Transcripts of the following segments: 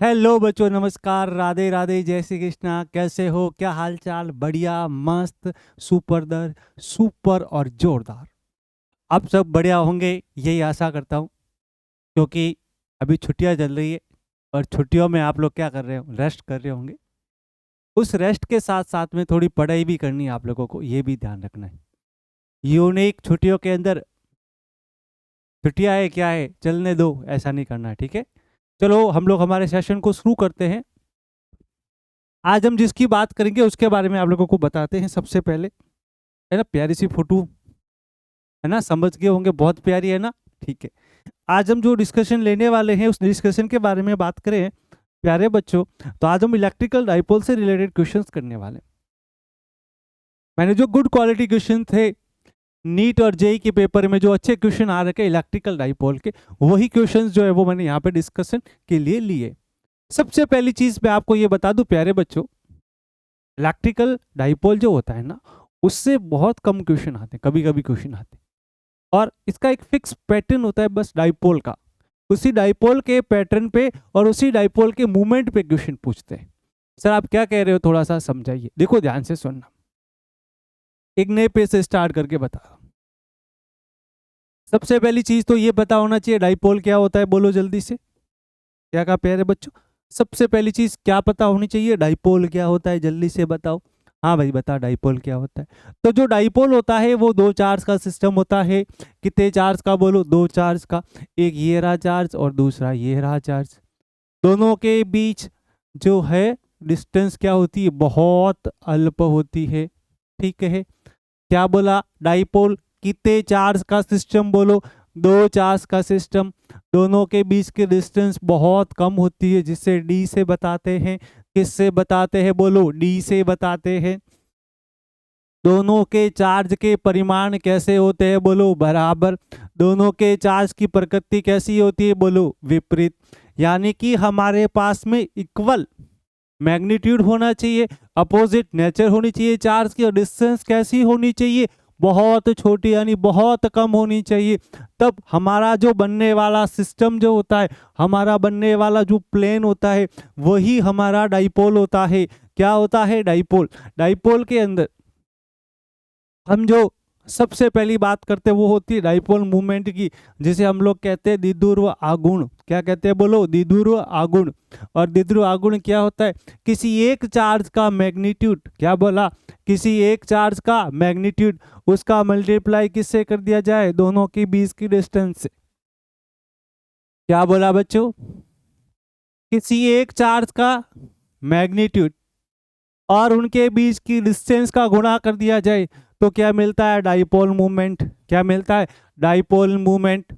Hello बच्चों, नमस्कार, राधे राधे, जय श्री कृष्णा। कैसे हो? क्या हाल चाल? बढ़िया, मस्त, सुपर और जोरदार। आप सब बढ़िया होंगे, यही आशा करता हूँ, क्योंकि अभी छुट्टियां चल रही है और छुट्टियों में आप लोग क्या कर रहे हो? रेस्ट कर रहे होंगे। उस रेस्ट के साथ साथ में थोड़ी पढ़ाई भी करनी है आप लोगों को, ये भी ध्यान रखना है। यूनिक छुट्टियों के अंदर छुट्टियां है क्या है, चलने दो, ऐसा नहीं करना है, ठीक है? चलो हम लोग हमारे सेशन को शुरू करते हैं। आज हम जिसकी बात करेंगे उसके बारे में आप लोगों को बताते हैं। सबसे पहले है ना, प्यारी सी फोटो है ना, समझ गए होंगे, बहुत प्यारी है ना। ठीक है, आज हम जो डिस्कशन लेने वाले हैं उस डिस्कशन के बारे में बात करें प्यारे बच्चों, तो आज हम इलेक्ट्रिकल डाइपोल से रिलेटेड क्वेश्चंस करने वाले हैं। मैंने जो गुड क्वालिटी क्वेश्चन थे नीट और जेई के पेपर में, जो अच्छे क्वेश्चन आ रखे इलेक्ट्रिकल डाइपोल के, वही क्वेश्चन जो है वो मैंने यहाँ पे डिस्कशन के लिए लिए। सबसे पहली चीज मैं आपको ये बता दूं प्यारे बच्चों, इलेक्ट्रिकल डाइपोल जो होता है ना, उससे बहुत कम क्वेश्चन आते हैं, कभी कभी क्वेश्चन आते हैं, और इसका एक फिक्स पैटर्न होता है बस डाइपोल का। उसी डाइपोल के पैटर्न पे और उसी डाइपोल के मूवमेंट पे क्वेश्चन पूछते हैं। सर आप क्या कह रहे हो, थोड़ा सा समझाइए। देखो ध्यान से सुनना, एक नए पेज से स्टार्ट करके बता। सबसे पहली चीज तो ये पता होना चाहिए डाइपोल क्या होता है, बोलो जल्दी से। क्या कहा प्यारे बच्चों? सबसे पहली चीज क्या पता होनी चाहिए, डाइपोल क्या होता है, जल्दी से बताओ। हाँ भाई बता, डाइपोल क्या होता है? तो जो डाइपोल होता है वो दो चार्ज का सिस्टम होता है। कितने चार्ज का? बोलो, दो चार्ज का। एक ये रहा चार्ज और दूसरा ये रहा चार्ज। दोनों के बीच जो है डिस्टेंस क्या होती है, बहुत अल्प होती है। ठीक है, क्या बोला? डाइपोल कितने चार्ज का सिस्टम? बोलो, दो चार्ज का सिस्टम। दोनों के बीच की डिस्टेंस बहुत कम होती है, जिसे डी से बताते हैं। किससे बताते हैं? बोलो, डी से बताते हैं। दोनों के चार्ज के परिमाण कैसे होते हैं? बोलो, बराबर। दोनों के चार्ज की प्रकृति कैसी होती है? बोलो, विपरीत। यानी कि हमारे पास में इक्वल मैग्नीट्यूड होना चाहिए, अपोजिट नेचर होनी चाहिए चार्ज की, और डिस्टेंस कैसी होनी चाहिए? बहुत छोटी, यानी बहुत कम होनी चाहिए। तब हमारा जो बनने वाला सिस्टम जो होता है, हमारा बनने वाला जो प्लेन होता है, वही हमारा डाइपोल होता है। क्या होता है? डाइपोल। डाइपोल के अंदर हम जो सबसे पहली बात करते हैं वो होती है डाइपोल मूवमेंट की, जिसे हम लोग कहते हैं द्विध्रुव आघूर्ण। क्या कहते हैं? बोलो, द्विध्रुव आघूर्ण। और द्विध्रुव आघूर्ण क्या होता है? किसी एक चार्ज का मैग्नीट्यूड, क्या बोला? किसी एक चार्ज का मैग्नीट्यूड, उसका मल्टीप्लाई किससे कर दिया जाए? दोनों के बीच की डिस्टेंस से। क्या बोला बच्चों? किसी एक चार्ज का मैग्नीट्यूड और उनके बीच की डिस्टेंस का गुणा कर दिया जाए तो क्या मिलता है? Dipole movement. क्या मिलता है? डाइपोल मूवमेंट,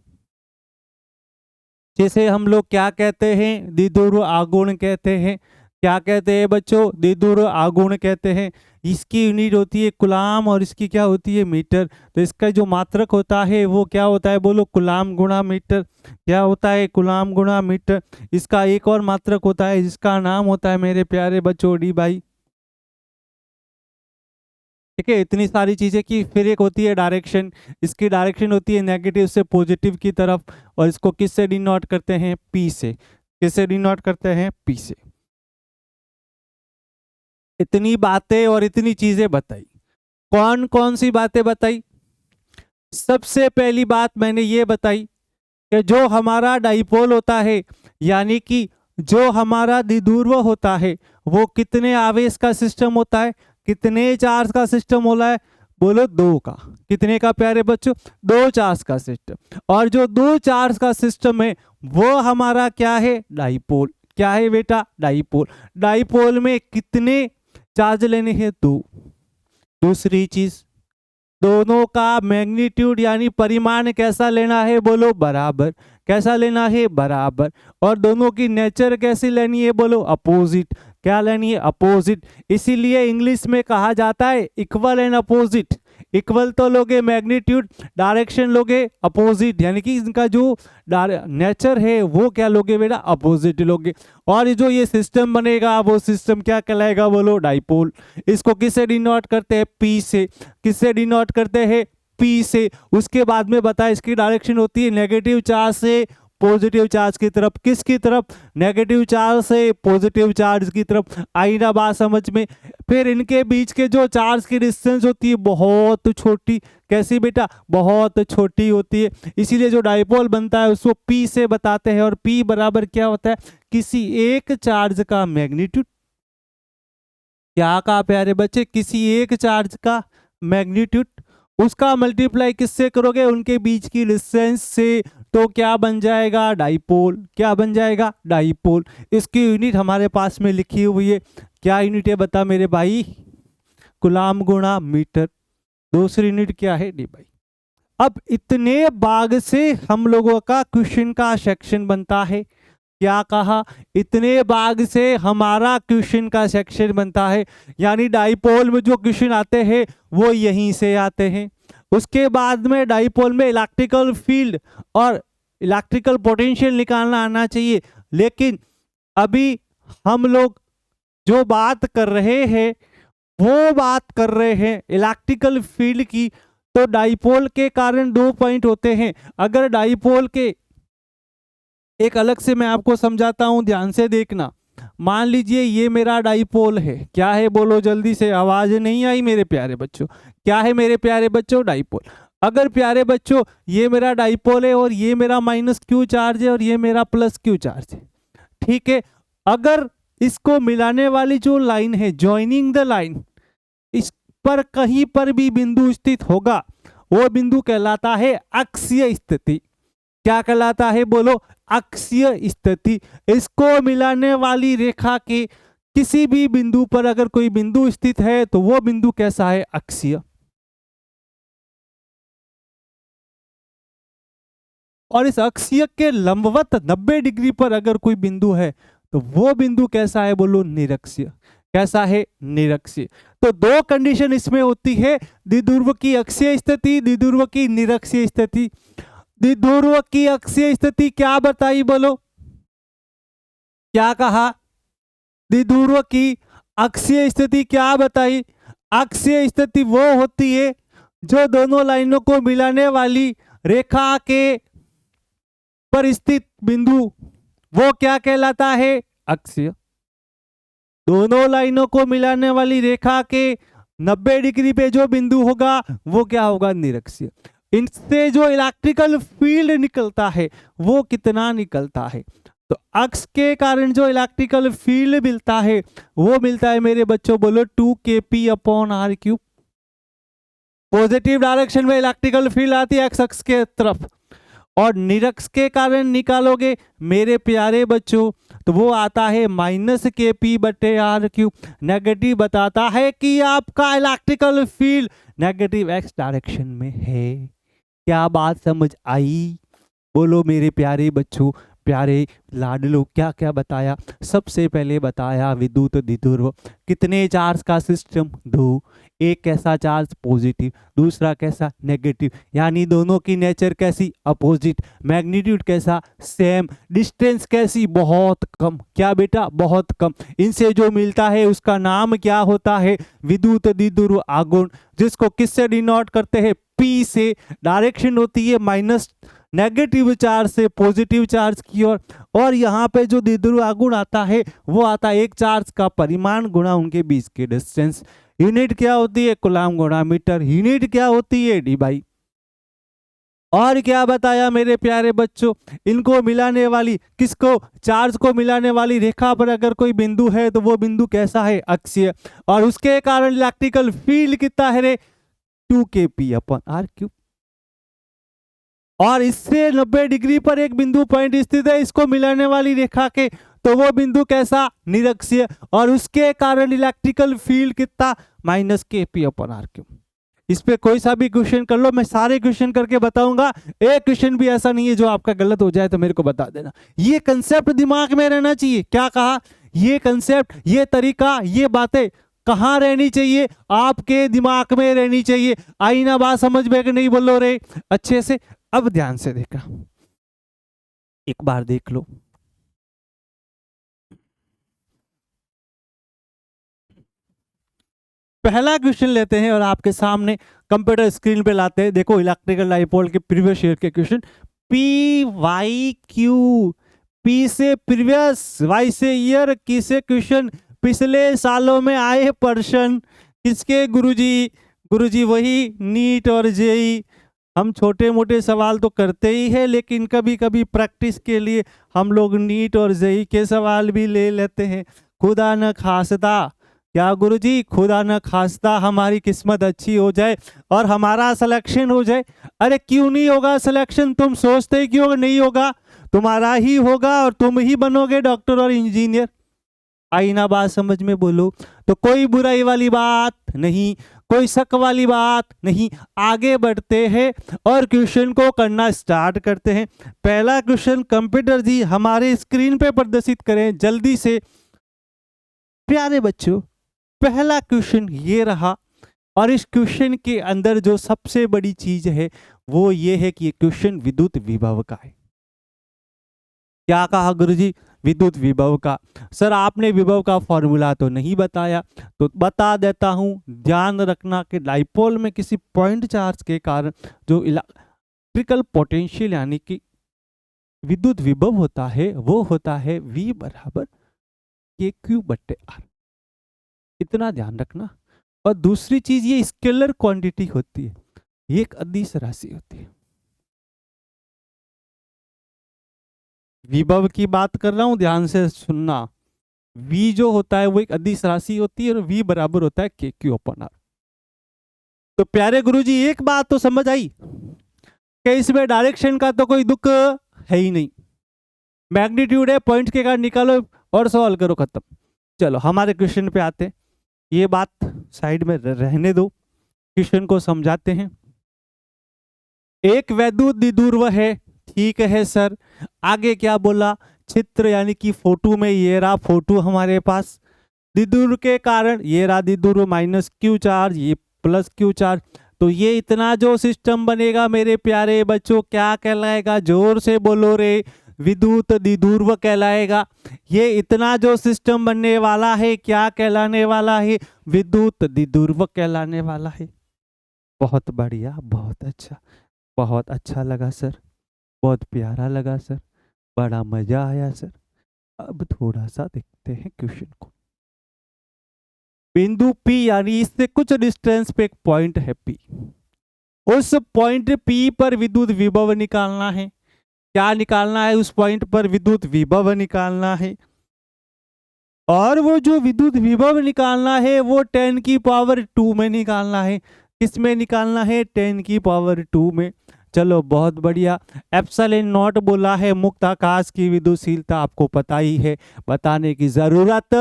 जिसे हम लोग क्या कहते हैं? द्विध्रुव आघूर्ण कहते हैं। क्या कहते हैं बच्चों? द्विध्रुव आघूर्ण कहते हैं। इसकी यूनिट होती है कूलाम और इसकी क्या होती है? मीटर। तो इसका जो मात्रक होता है वो क्या होता है? बोलो, कूलाम गुणा मीटर। क्या होता है? कूलाम गुणा मीटर। इसका एक और मात्रक होता है जिसका नाम होता है मेरे प्यारे बच्चों डी बाई। ठीक है, इतनी सारी चीजें की। फिर एक होती है डायरेक्शन। इसकी डायरेक्शन होती है नेगेटिव से पॉजिटिव की तरफ, और इसको किससे डिनोट करते हैं? पी से। किससे डिनोट करते हैं? पी से। इतनी बातें और इतनी चीजें बताई। कौन कौन सी बातें बताई? सबसे पहली बात मैंने ये बताई कि जो हमारा डाइपोल होता है, यानी कि जो हमारा द्विध्रुव होता है, वो कितने आवेश का सिस्टम होता है? कितने चार्ज का सिस्टम होला है? बोलो, दो का। कितने का प्यारे बच्चों? दो चार्ज का सिस्टम। और जो दो चार्ज का सिस्टम है वो हमारा क्या है? डाइपोल। क्या है बेटा? डाइपोल। डाइपोल में कितने चार्ज लेने हैं? दो। दूसरी चीज, दोनों का मैग्नीट्यूड यानी परिमाण कैसा लेना है? बोलो, बराबर। कैसा लेना है? बराबर। और दोनों की नेचर कैसी लेनी है? बोलो, अपोजिट। क्या लेनी है? अपोजिट। इसीलिए इंग्लिश में कहा जाता है इक्वल एंड अपोजिट। इक्वल तो लोगे मैग्नीट्यूड, डायरेक्शन लोगे अपोजिट, यानी कि इनका जो नेचर है वो क्या लोगे बेटा? अपोजिट लोगे। और जो ये सिस्टम बनेगा वो सिस्टम क्या कहलाएगा? बोलो, डाइपोल। इसको किससे डिनोट करते हैं? पी से। किससे डिनोट करते हैं? पी से। उसके बाद में बताया इसकी डायरेक्शन होती है नेगेटिव चार्ज से पॉजिटिव चार्ज की तरफ, किसकी तरफ, नेगेटिव चार्ज से पॉजिटिव चार्ज की तरफ। आई ना बात समझ में। फिर इनके बीच के जो चार्ज की डिस्टेंस होती है बहुत छोटी, कैसी बेटा, बहुत छोटी होती है। इसीलिए जो डाइपोल बनता है उसको P से बताते हैं, और P बराबर क्या होता है, किसी एक चार्ज का मैग्नीट्यूड। क्या कहा प्यारे बच्चे, किसी एक चार्ज का मैग्नीट्यूड, उसका मल्टीप्लाई किससे करोगे, उनके बीच की डिस्टेंस से, तो क्या बन जाएगा, डाइपोल। क्या बन जाएगा, डाइपोल। इसकी यूनिट हमारे पास में लिखी हुई है, क्या यूनिट है बता मेरे भाई, कूलम्ब गुणा मीटर। दूसरी यूनिट क्या है, डी बाई। अब इतने भाग से हम लोगों का क्वेश्चन का सेक्शन बनता है। क्या कहा, इतने भाग से हमारा क्वेश्चन का सेक्शन बनता है, यानी डाइपोल में जो क्वेश्चन आते हैं वो यहीं से आते हैं। उसके बाद में डाइपोल में इलेक्ट्रिकल फील्ड और इलेक्ट्रिकल पोटेंशियल निकालना आना चाहिए। लेकिन अभी हम लोग जो बात कर रहे हैं वो बात कर रहे हैं इलेक्ट्रिकल फील्ड की। तो डाइपोल के कारण 2 पॉइंट होते हैं। अगर डाइपोल के एक अलग से मैं आपको समझाता हूं, ध्यान से देखना। मान लीजिए ये मेरा डाइपोल है, क्या है बोलो जल्दी से, आवाज नहीं आई मेरे प्यारे बच्चों, क्या है मेरे प्यारे बच्चों, डाइपोल। अगर प्यारे बच्चों ये मेरा डाइपोल है और ये मेरा माइनस क्यू चार्ज है और ये मेरा प्लस क्यू चार्ज है, ठीक है। अगर इसको मिलाने वाली जो लाइन है, ज्वाइनिंग द लाइन, इस पर कहीं पर भी बिंदु स्थित होगा, वो बिंदु कहलाता है अक्षीय स्थिति। क्या कहलाता है बोलो, अक्षीय स्थिति। इसको मिलाने वाली रेखा के किसी भी बिंदु पर अगर कोई बिंदु स्थित है तो वो बिंदु कैसा है, अक्षीय। और इस अक्षीय के लंबवत 90 डिग्री पर अगर कोई बिंदु है तो वो बिंदु कैसा है बोलो, निरक्षीय। कैसा है, निरक्षीय। तो 2 कंडीशन इसमें होती है, द्विध्रुव की अक्षीय स्थिति, द्विध्रुव की निरक्षीय स्थिति। द्विध्रुव की अक्षीय स्थिति क्या बताई बोलो, क्या कहा, द्विध्रुव की अक्षीय स्थिति क्या बताई। अक्षीय स्थिति वो होती है जो दोनों लाइनों को मिलाने वाली रेखा के पर स्थित बिंदु, वो क्या कहलाता है, अक्षीय। दोनों लाइनों को मिलाने वाली रेखा के 90 डिग्री पे जो बिंदु होगा वो क्या होगा, निरक्षीय। इनसे जो इलेक्ट्रिकल फील्ड निकलता है वो कितना निकलता है, तो अक्ष के कारण जो इलेक्ट्रिकल फील्ड मिलता है वो मिलता है मेरे बच्चों बोलो 2kp/r³। पॉजिटिव डायरेक्शन में इलेक्ट्रिकल फील्ड आती है एक्स अक्ष के तरफ, और निरक्ष के कारण निकालोगे मेरे प्यारे बच्चों तो वो आता है -kp/r³। नेगेटिव बताता है कि आपका electrical field negative x direction में है। क्या बात समझ आई बोलो मेरे प्यारे बच्चों, प्यारे लाडलो। क्या क्या बताया, सबसे पहले बताया विद्युत द्विध्रुव, कितने चार्ज का सिस्टम, 2। एक कैसा चार्ज, पॉजिटिव, दूसरा कैसा, नेगेटिव, यानी दोनों की नेचर कैसी, अपोजिट। मैग्नीट्यूड कैसा, सेम। डिस्टेंस कैसी, बहुत कम। क्या बेटा, बहुत कम। इनसे जो मिलता है उसका नाम क्या होता है, विद्युत द्विध्रुव आघूर्ण, जिसको किससे डिनोट करते हैं, P से। डायरेक्शन होती है माइनस नेगेटिव चार्ज से पॉजिटिव चार्ज की ओर। और यहाँ पे जो द्विध्रुव आघूर्ण आता है वो आता है एक चार्ज का परिमाण गुणा उनके बीच की डिस्टेंस। यूनिट क्या होती है, कूलम्ब गुणा मीटर। यूनिट क्या होती है, डी बाई। और क्या बताया मेरे प्यारे बच्चों, इनको मिलाने वाली, किसको, चार्ज को मिलाने वाली रेखा पर अगर कोई बिंदु है तो वो बिंदु कैसा है, अक्षीय। और उसके कारण इलेक्ट्रिकल फील्ड कितना है रे, 2kp/r³। और इससे 90 डिग्री पर एक बिंदु पॉइंट स्थित है इसको मिलाने वाली रेखा के, तो वो बिंदु कैसा, निरक्षीय। और उसके कारण इलेक्ट्रिकल फील्ड कितना, -kp/r³। इस पे कोई सा भी क्वेश्चन कर लो, मैं सारे क्वेश्चन करके बताऊंगा, एक क्वेश्चन भी ऐसा नहीं है जो आपका गलत हो जाए तो मेरे को बता देना। ये कंसेप्ट दिमाग में रहना चाहिए। क्या कहा, ये कंसेप्ट, ये तरीका, ये बातें कहाँ रहनी चाहिए, आपके दिमाग में रहनी चाहिए। आई ना बात समझ में कि नहीं बोलो रे अच्छे से। अब ध्यान से देखा, एक बार देख लो, पहला क्वेश्चन लेते हैं और आपके सामने कंप्यूटर स्क्रीन पे लाते हैं। देखो इलेक्ट्रिकल डाइपोल के प्रीवियस ईयर के question. P Y Q, P से प्रीवियस, वाई से ईयर, की से क्वेश्चन, पिछले सालों में आए पर्सन किसके गुरुजी? गुरुजी वही नीट और जेई। हम छोटे मोटे सवाल तो करते ही है, लेकिन कभी कभी प्रैक्टिस के लिए हम लोग नीट और जेई के सवाल भी ले लेते हैं। खुदा न खास्ता, क्या गुरुजी, खुदा न खास्ता हमारी किस्मत अच्छी हो जाए और हमारा सिलेक्शन हो जाए। अरे क्यों नहीं होगा सिलेक्शन? तुम सोचते क्यों नहीं होगा? तुम्हारा ही होगा और तुम ही बनोगे डॉक्टर और इंजीनियर। आई ना बात समझ में? बोलो। तो कोई बुराई वाली बात नहीं, कोई शक वाली बात नहीं। आगे बढ़ते हैं और क्वेश्चन को करना स्टार्ट करते हैं। पहला क्वेश्चन कंप्यूटर जी हमारे स्क्रीन पे प्रदर्शित करें जल्दी से। प्यारे बच्चों, पहला क्वेश्चन ये रहा और इस क्वेश्चन के अंदर जो सबसे बड़ी चीज है वो ये है कि ये क्वेश्चन विद्युत विभव का है। क्या कहा गुरुजी? विद्युत विभव का। सर आपने विभव का फॉर्मूला तो नहीं बताया, तो बता देता हूं। ध्यान रखना कि डाइपोल में किसी पॉइंट चार्ज के कारण जो इलेक्ट्रिकल पोटेंशियल यानी कि विद्युत विभव होता है वो होता है V बराबर KQ/R। इतना ध्यान रखना। और दूसरी चीज ये स्केलर क्वांटिटी होती है, ये एक अदिश राशि होती है। विभव की बात कर रहा हूं, ध्यान से सुनना। V जो होता है वो एक अदिश राशि होती है और V बराबर होता है KQ/R। तो प्यारे गुरुजी एक बात तो समझ आई कि इसमें डायरेक्शन का तो कोई दुख है ही नहीं। मैग्नीट्यूड है, पॉइंट के कारण निकालो और सॉल्व करो, खत्म। चलो हमारे क्वेश्चन पे आते हैं। ये बात साइड में रहने दो, क्वेश्चन को समझाते हैं। एक वैद्युत द्विध्रुव है, ठीक है सर। आगे क्या बोला? चित्र यानी कि फोटो में ये रहा फोटो हमारे पास। द्विध्रुव के कारण ये रहा द्विध्रुव माइनस क्यू चार्ज, ये प्लस क्यू चार्ज। तो ये इतना जो सिस्टम बनेगा मेरे प्यारे बच्चों क्या कहलाएगा? जोर से बोलो रे। विद्युत द्विध्रुव कहलाएगा। ये इतना जो सिस्टम बनने वाला है क्या कहलाने वाला है? विद्युत द्विध्रुव कहलाने वाला है। बहुत बढ़िया, बहुत अच्छा, बहुत अच्छा लगा सर, बहुत प्यारा लगा सर, बड़ा मजा आया सर। अब थोड़ा सा देखते हैं क्वेश्चन को। बिंदु P यानी इससे कुछ डिस्टेंस पे एक पॉइंट है P। उस पॉइंट P पर विद्युत विभव निकालना है। क्या निकालना है? उस पॉइंट पर विद्युत विभव निकालना है। और वो जो विद्युत विभव निकालना है वो 10⁻² में निकालना है। किसमें निकालना है? 10⁻² में। चलो बहुत बढ़िया। एप्सिलॉन नॉट बोला है, मुक्त आकाश की विद्युतशीलता आपको पता ही है, बताने की जरूरत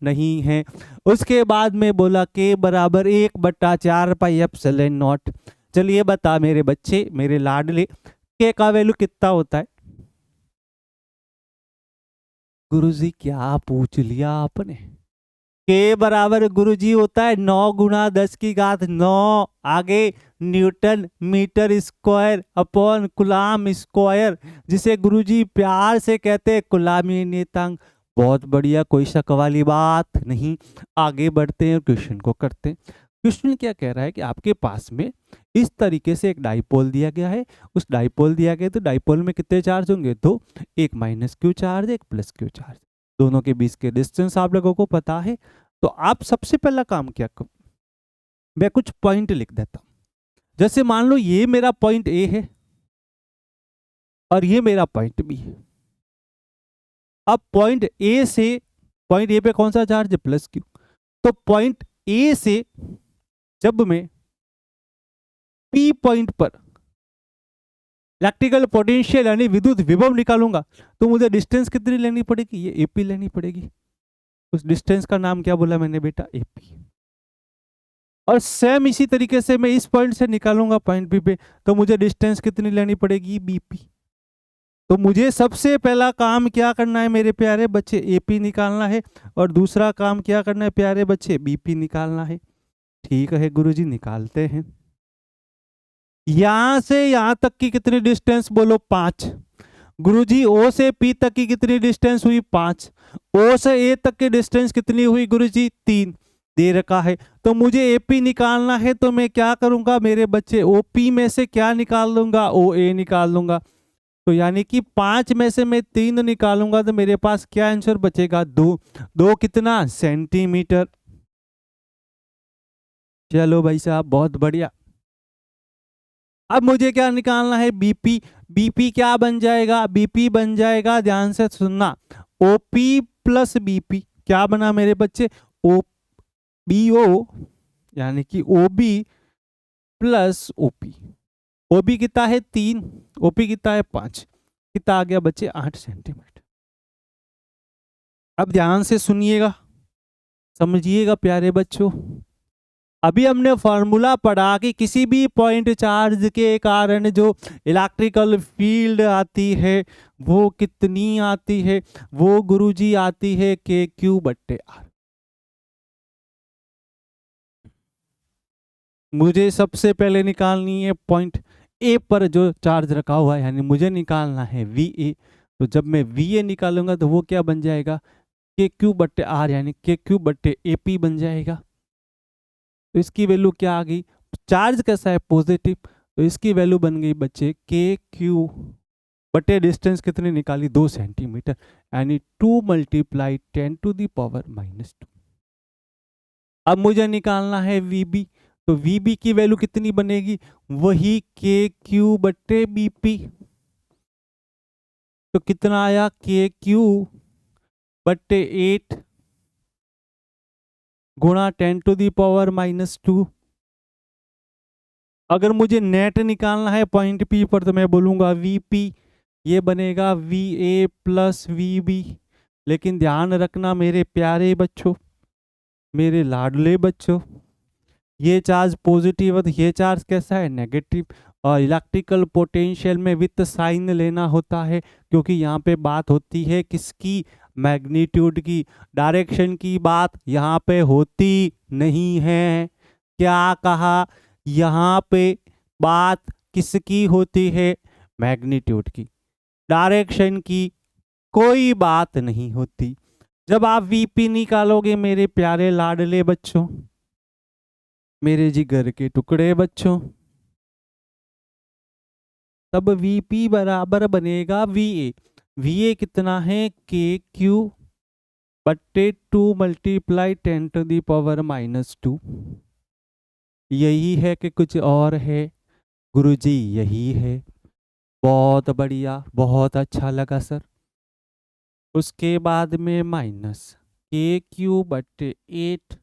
नहीं है। उसके बाद में बोला K बराबर 1/4 पाई एप्सिलॉन नॉट। चलिए बता मेरे बच्चे, मेरे लाडले, K का वैल्यू कितना होता है? गुरुजी क्या पूछ लिया आपने? K बराबर गुरुजी होता है 9 × 10⁹। आगे newton metre square upon coulomb square, जिसे गुरुजी प्यार से कहते हैं कूलामी नियतांक। बहुत बढ़िया, कोई शक वाली बात नहीं। आगे बढ़ते हैं, क्वेश्चन को करते हैं। क्वेश्चन क्या कह रहा है कि आपके पास में इस तरीके से एक डाइपोल दिया गया है। उस डाइपोल दिया गया तो डाइपोल में कितने चार्ज होंगे? तो एक माइनस क्यू चार्ज, एक प्लस क्यू चार्ज। दोनों के बीच के डिस्टेंस आप लोगों को पता है। तो आप सबसे पहला काम क्या करो, मैं कुछ पॉइंट लिख देता हूं। जैसे मान लो ये मेरा पॉइंट ए है और ये मेरा पॉइंट बी है। अब पॉइंट ए से, पॉइंट ए पे कौन सा चार्ज है? Plus Q. तो पॉइंट ए से जब मैं पी पॉइंट पर इलेक्ट्रिकल पोटेंशियल यानी विद्युत विभव निकालूंगा तो मुझे डिस्टेंस कितनी लेनी पड़ेगी? ये एपी लेनी पड़ेगी। उस डिस्टेंस का नाम क्या बोला मैंने बेटा? एपी। और सेम इसी तरीके से मैं इस पॉइंट से निकालूंगा पॉइंट बी पे, तो मुझे डिस्टेंस कितनी लेनी पड़ेगी? बीपी। तो मुझे सबसे पहला काम क्या करना है मेरे प्यारे बच्चे? एपी निकालना है। और दूसरा काम क्या करना है प्यारे बच्चे? बीपी निकालना है। ठीक है गुरुजी, निकालते हैं। यहां से यहां तक की कितनी डिस्टेंस बोलो? 5। गुरुजी ओ से पी तक की कितनी डिस्टेंस हुई? 5। ओ से ए तक की डिस्टेंस कितनी हुई गुरुजी? 3 दे रखा है। तो मुझे एपी निकालना है, तो मैं क्या करूंगा मेरे बच्चे? ओपी में से क्या निकाल लूंगा? ओ ए निकाल लूंगा। तो यानी कि 5 में से मैं 3 निकालूंगा तो मेरे पास क्या आंसर बचेगा? 2। 2 कितना? सेंटीमीटर। चलो भाई साहब, बहुत बढ़िया। अब मुझे क्या निकालना है? बीपी। बीपी क्या बन जाएगा? बीपी बन जाएगा, ध्यान से सुनना, ओपी प्लस बीपी। क्या बना मेरे बच्चे? ओ बीओ, यानी कि ओबी प्लस ओपी। ओबी कितना है? 3। ओपी कितना है? 5। कितना आ गया बच्चे? 8 सेंटीमीटर। अब ध्यान से सुनिएगा, समझिएगा प्यारे बच्चों। अभी हमने फॉर्मूला पढ़ा कि किसी भी पॉइंट चार्ज के कारण जो इलेक्ट्रिकल फील्ड आती है वो कितनी आती है? वो गुरुजी आती है KQ/R। मुझे सबसे पहले निकालनी है पॉइंट ए पर जो चार्ज रखा हुआ है, यानी मुझे निकालना है VA। तो जब मैं VA निकालूंगा तो वो क्या बन जाएगा? KQ/R, यानी KQ/AP बन जाएगा। तो इसकी वैल्यू क्या आ गई? चार्ज कैसा है? पॉजिटिव। तो इसकी वैल्यू बन गई बच्चे KQ/ डिस्टेंस कितनी निकाली? 2 सेंटीमीटर, यानी 2 × 10⁻²। अब मुझे निकालना है VB। तो VB की वैल्यू कितनी बनेगी? वही KQ/BP। तो कितना आया? KQ/8 गुणा 10⁻²। अगर मुझे नेट निकालना है पॉइंट P पर तो मैं बोलूंगा VP, ये बनेगा VA प्लस VB। लेकिन ध्यान रखना मेरे प्यारे बच्चों, मेरे लाडले बच्चों, ये चार्ज पॉजिटिव है तो ये चार्ज कैसा है? नेगेटिव। और इलेक्ट्रिकल पोटेंशियल में विथ साइन लेना होता है, क्योंकि यहाँ पे बात होती है किसकी? मैग्नीट्यूड की। डायरेक्शन की बात यहाँ पे होती नहीं है। क्या कहा? यहाँ पे बात किसकी होती है? मैग्नीट्यूड की। डायरेक्शन की कोई बात नहीं होती। जब आप VP निकालोगे मेरे प्यारे लाडले बच्चों, मेरे जिगर के टुकड़े बच्चों, तब VP बराबर बनेगा VA। VA कितना है? KQ/2 × 10⁻²। यही है कि कुछ और है? गुरुजी यही है। बहुत बढ़िया, बहुत अच्छा लगा सर। उसके बाद में माइनस KQ/8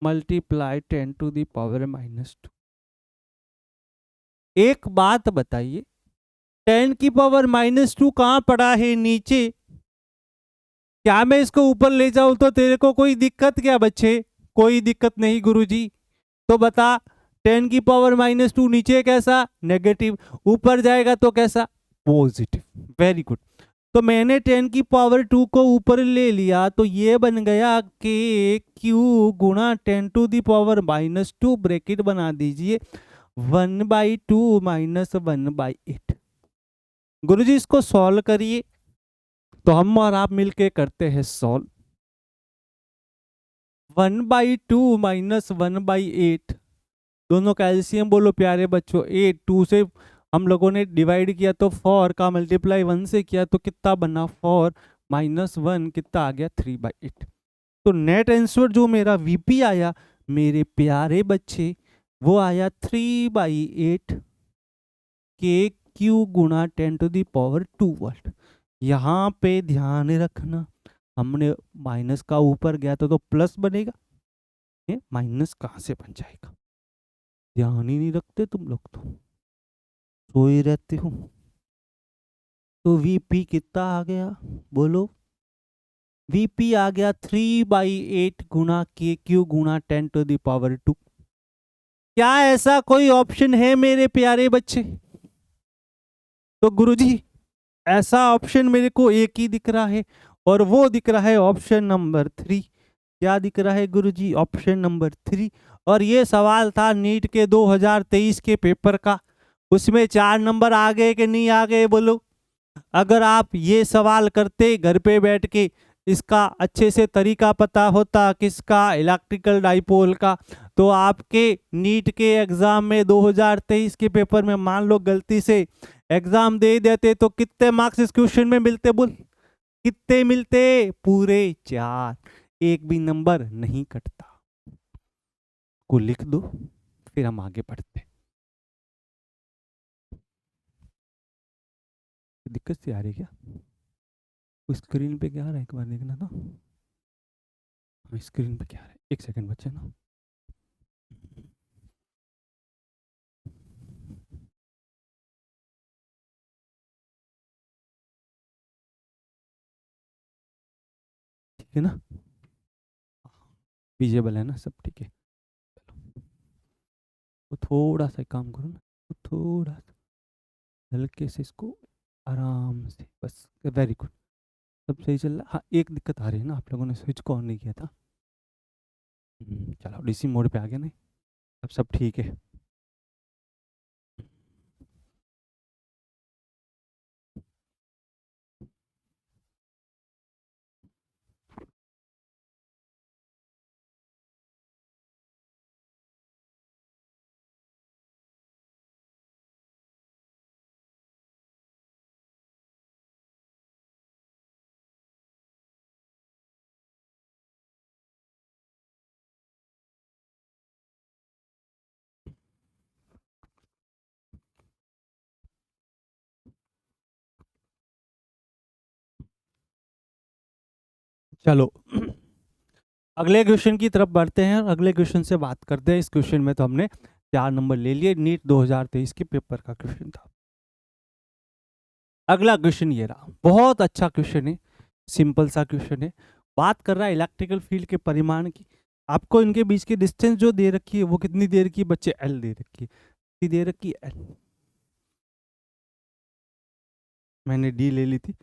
× 10⁻²। एक बात बताइए, 10⁻² कहाँ पड़ा है? नीचे। क्या मैं इसको ऊपर ले जाऊं तो तेरे को कोई दिक्कत क्या बच्चे? कोई दिक्कत नहीं गुरुजी। तो बता, 10⁻² नीचे कैसा? नेगेटिव। ऊपर जाएगा तो कैसा? पॉजिटिव। Very good. तो मैंने 10⁻² को ऊपर ले लिया तो ये बन गया KQ गुणा 10⁻² ब्रैकेट बना दीजिए 1/2 - 1/8। गुरुजी इसको सॉल्व करिए। तो हम और आप मिलके करते हैं सॉल्व। 1/2 - 1/8 दोनों का एलसीएम बोलो प्यारे बच्चों। 8 2 से हम लोगों ने डिवाइड किया तो 4 का मल्टीप्लाई 1 से किया तो कितना बना? 4 - 1 कितना आ गया? 3/8। तो नेट आंसर जो मेरा VP आया मेरे प्यारे बच्चे, वो आया 3/8 KQ गुणा 10⁻² वोल्ट। यहाँ पे ध्यान रखना, हमने माइनस का ऊपर गया तो प्लस बनेगा, ये माइनस कहाँ से बन जाएगा? ध्यान ही नहीं रखते तुम लोग, तो सोए रहते हो। तो VP कितना आ गया बोलो? VP आ गया 3/8 गुणा KQ गुणा 10⁻²। क्या ऐसा कोई ऑप्शन है मेरे प्यारे बच्चे? तो गुरुजी ऐसा ऑप्शन मेरे को एक ही दिख रहा है, और वो दिख रहा है ऑप्शन नंबर 3। क्या दिख रहा है गुरुजी? Option number 3। और ये सवाल था नीट के 2023 के पेपर का। उसमें 4 नंबर आ गए कि नहीं आ गए बोलो? अगर आप ये सवाल करते घर पे बैठ के, इसका अच्छे से तरीका पता होता किसका? इलेक्ट्रिकल डाइपोल का, तो आपके नीट के एग्जाम में 2023 के पेपर में मान लो गलती से एग्जाम दे देते तो कितने मार्क्स इस क्वेश्चन में मिलते? बोल कितने मिलते? पूरे 4। एक भी नंबर नहीं कटता। को लिख दो, फिर हम आगे बढ़ते हैं। दिक्कत से आ रही क्या? स्क्रीन पे क्या आ रहा है एक बार देखना था। स्क्रीन पे क्या आ रहा है? एक सेकंड बच्चे ना। ठीक है ना, विजिबल है ना सब? ठीक है, तो थोड़ा सा काम करो ना, तो थोड़ा सा हल्के से इसको आराम से, बस वेरी गुड, सब सही चल रहा। हाँ एक दिक्कत आ रही है ना, आप लोगों ने स्विच को ऑन नहीं किया था। चलो डीसी मोड पे आ गया नहीं, अब सब ठीक है। चलो अगले क्वेश्चन की तरफ बढ़ते हैं और अगले क्वेश्चन से बात करते हैं। इस क्वेश्चन में तो हमने 4 नंबर ले लिए, नीट 2023 के पेपर का क्वेश्चन था। अगला क्वेश्चन ये रहा, बहुत अच्छा क्वेश्चन है, सिंपल सा क्वेश्चन है। बात कर रहा है इलेक्ट्रिकल फील्ड के परिमाण की। आपको इनके बीच की डिस्टेंस जो दे रखी है वो कितनी दे रखी है बच्चे? एल दे रखी है। कितनी दे रखी है? एल। मैंने डी ले ली थी,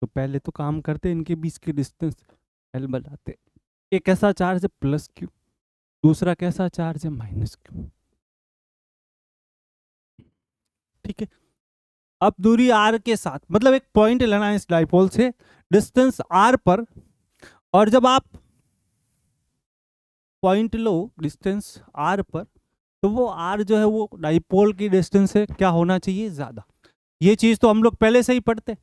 तो पहले तो काम करते इनके बीच की डिस्टेंस एल बनाते। एक कैसा चार्ज है? Plus Q. दूसरा कैसा चार्ज है? Minus Q. ठीक है, अब दूरी आर के साथ, मतलब एक पॉइंट लेना है इस डाइपोल से डिस्टेंस आर पर, और जब आप पॉइंट लो डिस्टेंस आर पर, तो वो आर जो है वो डाइपोल की डिस्टेंस से क्या होना चाहिए? ज्यादा। ये चीज तो हम लोग पहले से ही पढ़ते हैं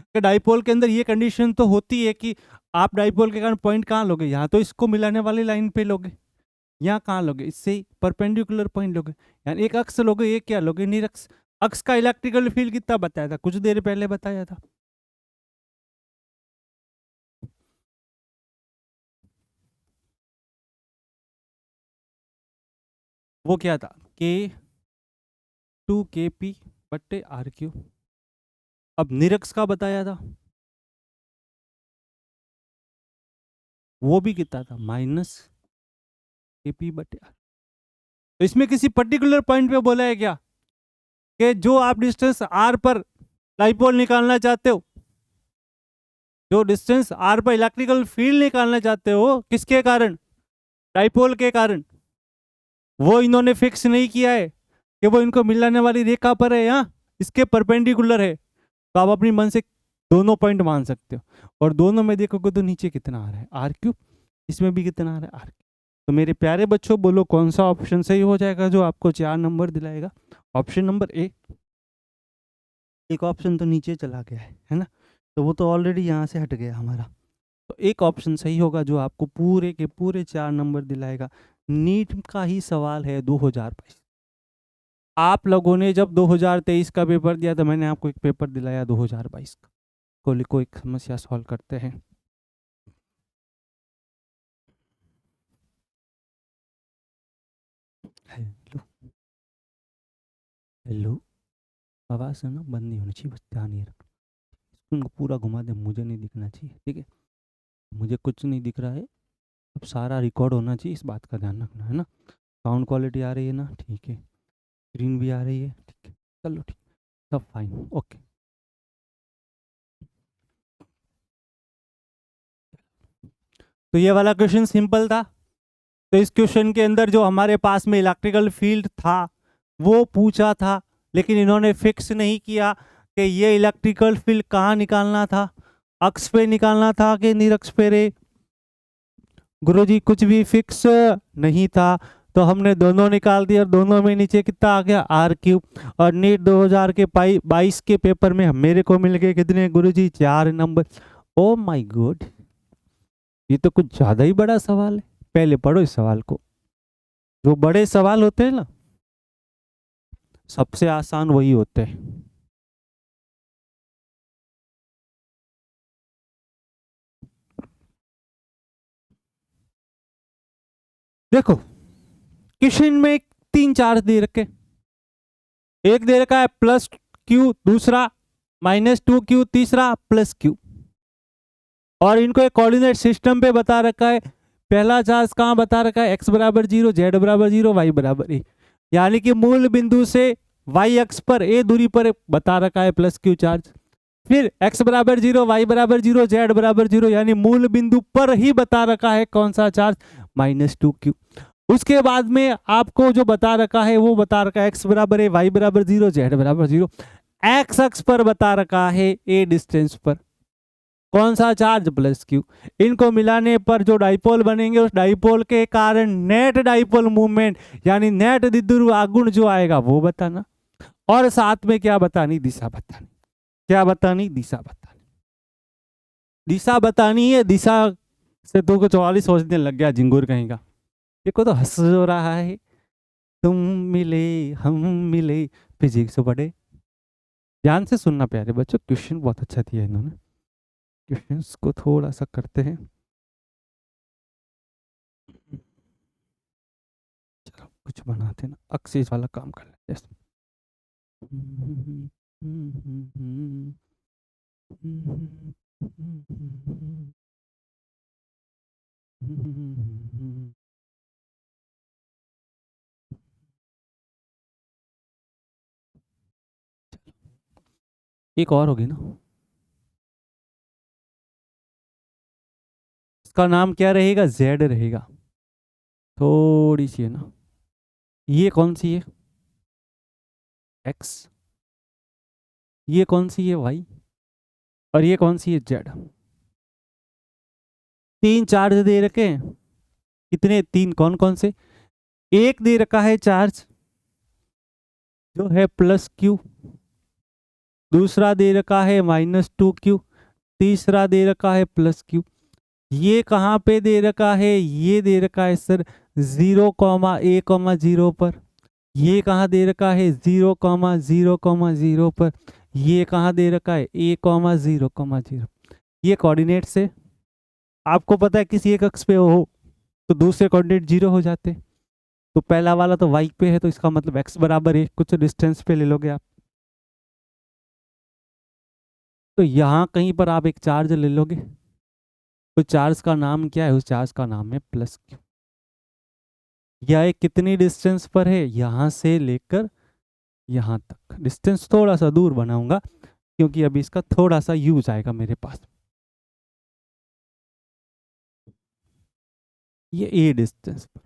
कि डाइपोल के अंदर ये कंडीशन तो होती है कि आप डाइपोल के कारण पॉइंट कहाँ लोगे? यहाँ तो इसको मिलाने वाली लाइन पे लोगे। यहाँ कहाँ लोगे? इससे ही परपेंडिकुलर पॉइंट लोगे, यानी एक अक्ष लोगे। ये क्या लोगे? निरक्ष। अक्ष का इलेक्ट्रिकल फील्ड कितना बताया था? कुछ देर पहले बताया था। वो क्या था? K2KP/R3। अब निरक्ष का बताया था, वो भी कितना था? -KP/R। तो इसमें किसी पर्टिकुलर पॉइंट पे बोला है क्या कि जो आप डिस्टेंस r पर डाइपोल निकालना चाहते हो, जो डिस्टेंस r पर इलेक्ट्रिकल फील्ड निकालना चाहते हो, किसके कारण? डाइपोल के कारण। वो इन्होंने फिक्स नहीं किया है कि वो इनको मिलाने वाली रेखा पर है या इसके परपेंडिकुलर है। तो आप अपनी मन से दोनों पॉइंट मान सकते हो, और दोनों में देखोगे तो नीचे कितना आ रहा है? R3। इसमें भी कितना आ रहा है? R3। तो मेरे प्यारे बच्चों बोलो कौन सा ऑप्शन सही हो जाएगा जो आपको 4 नंबर दिलाएगा? Option number A. एक ऑप्शन तो नीचे चला गया है ना, तो वो तो ऑलरेडी यहाँ से हट गया हमारा। तो एक ऑप्शन सही होगा जो आपको पूरे के पूरे 4 नंबर दिलाएगा। नीट का ही सवाल है 2022। आप लोगों ने जब 2023 का पेपर दिया तो मैंने आपको एक पेपर दिलाया 2022 का। को एक समस्या सॉल्व करते हैं। हेलो हेलो, आवाज़ सुनो, बंद नहीं होनी चाहिए, बस ध्यान ये रखना। उनको पूरा घुमा दे, मुझे नहीं दिखना चाहिए, ठीक है? मुझे कुछ नहीं दिख रहा है, अब सारा रिकॉर्ड होना चाहिए, इस बात का ध्यान रखना है ना। साउंड क्वालिटी आ रही है ना? ठीक है। स्क्रीन भी आ रही है? ठीक है, चलो ठीक, सब फाइन, ओके। तो ये वाला क्वेश्चन सिंपल था। तो इस क्वेश्चन के अंदर जो हमारे पास में इलेक्ट्रिकल फील्ड था वो पूछा था, लेकिन इन्होंने फिक्स नहीं किया कि ये इलेक्ट्रिकल फील्ड कहाँ निकालना था, अक्ष पे निकालना था कि निरक्ष पे रे? गुरुजी कुछ भी फिक्स नहीं था। तो हमने दोनों निकाल दिया और दोनों में नीचे कितना आ गया R³ और नीट 2000 के 22 के पेपर में मेरे को मिल गए कितने गुरुजी 4 नंबर। ओ माय गॉड, ये तो कुछ ज्यादा ही बड़ा सवाल है। पहले पढ़ो इस सवाल को। जो बड़े सवाल होते हैं ना सबसे आसान वही होते हैं। देखो क्वेश्चन में 3 चार्ज दे रखे, एक दे रखा है +q, दूसरा -2q, तीसरा +q, और इनको एक कोऑर्डिनेट सिस्टम पे बता रखा है। पहला चार्ज कहाँ बता रखा है, x बराबर 0, z बराबर 0, y बराबर a, यानी कि मूल बिंदु से y अक्ष पर a दूरी पर बता रखा है +q चार्ज। फिर x बराबर 0, y बराबर 0, z बराबर 0, यानी मूल बिंदु पर ही बता रखा है कौन सा चार्ज, -2q। उसके बाद में आपको जो बता रखा है वो बता रखा है x बराबर है, y बराबर 0, z बराबर 0। x अक्ष पर बता रखा है a डिस्टेंस पर कौन सा चार्ज, +q। इनको मिलाने पर जो डाइपोल बनेंगे उस डाइपोल के कारण नेट डाइपोल मूवमेंट यानी नेट द्विध्रुव आघूर्ण जो आएगा वो बताना, और साथ में क्या बतानी, दिशा बतानी। क्या बतानी, दिशा बतानी। दिशा बतानी है। दिशा से तो कुछ 44 सोचने लग गया झिंगुर कहेगा। देखो तो हंस जो रहा है, तुम मिले हम मिले, फिजिक्स पढ़े। ध्यान से सुनना प्यारे बच्चों, क्वेश्चन बहुत अच्छा दिया इन्होंने। क्वेश्चंस को थोड़ा सा करते हैं, चलो कुछ बनाते ना, एक्सेस वाला काम कर लेते हैं। एक और होगी ना, इसका नाम क्या रहेगा, Z रहेगा। थोड़ी सी है ना, ये कौन सी है, X, ये कौन सी है Y, और ये कौन सी है Z। 3 चार्ज दे रखे हैं, कितने, 3, कौन कौन से, एक दे रखा है चार्ज जो है +q, दूसरा दे रखा है -2q, तीसरा दे रखा है +q। ये कहाँ पे दे रखा है, ये दे रखा है सर 0,a,0 पर। ये कहाँ दे रखा है 0,0,0 पर। ये कहाँ दे रखा है a,0,0। ये कोऑर्डिनेट से आपको पता है किसी एक अक्ष पे हो तो दूसरे कोऑर्डिनेट 0 हो जाते। तो पहला वाला तो y पे है तो इसका मतलब x बराबर 1 कुछ डिस्टेंस पे ले लोगे आप। तो यहाँ कहीं पर आप एक चार्ज ले लोगे, तो चार्ज का नाम क्या है, उस चार्ज का नाम है +q। यह कितनी डिस्टेंस पर है, यहाँ से लेकर यहाँ तक। डिस्टेंस थोड़ा सा दूर बनाऊंगा क्योंकि अभी इसका थोड़ा सा यूज आएगा मेरे पास। ये a डिस्टेंस पर।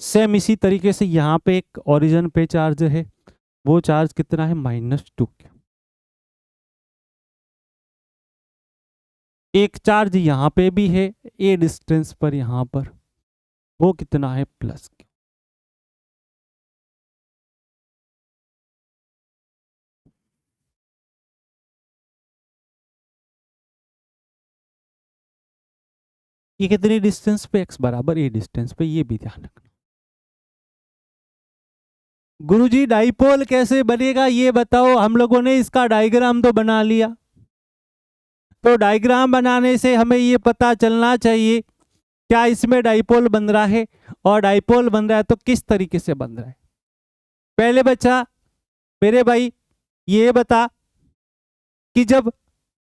सेम इसी तरीके से यहाँ पे एक ओरिजिन पे चार्ज है, वो चार्ज कितना है, -2q। एक चार्ज यहाँ पे भी है a डिस्टेंस पर, यहाँ पर वो कितना है, +q। ये कितनी डिस्टेंस पे, x बराबर a डिस्टेंस पे, ये भी ध्यान रखना। गुरुजी डाइपोल कैसे बनेगा ये बताओ। हम लोगों ने इसका डायग्राम तो बना लिया, तो डायग्राम बनाने से हमें ये पता चलना चाहिए क्या इसमें डाइपोल बन रहा है, और डाइपोल बन रहा है तो किस तरीके से बन रहा है। पहले बच्चा मेरे भाई ये बता कि जब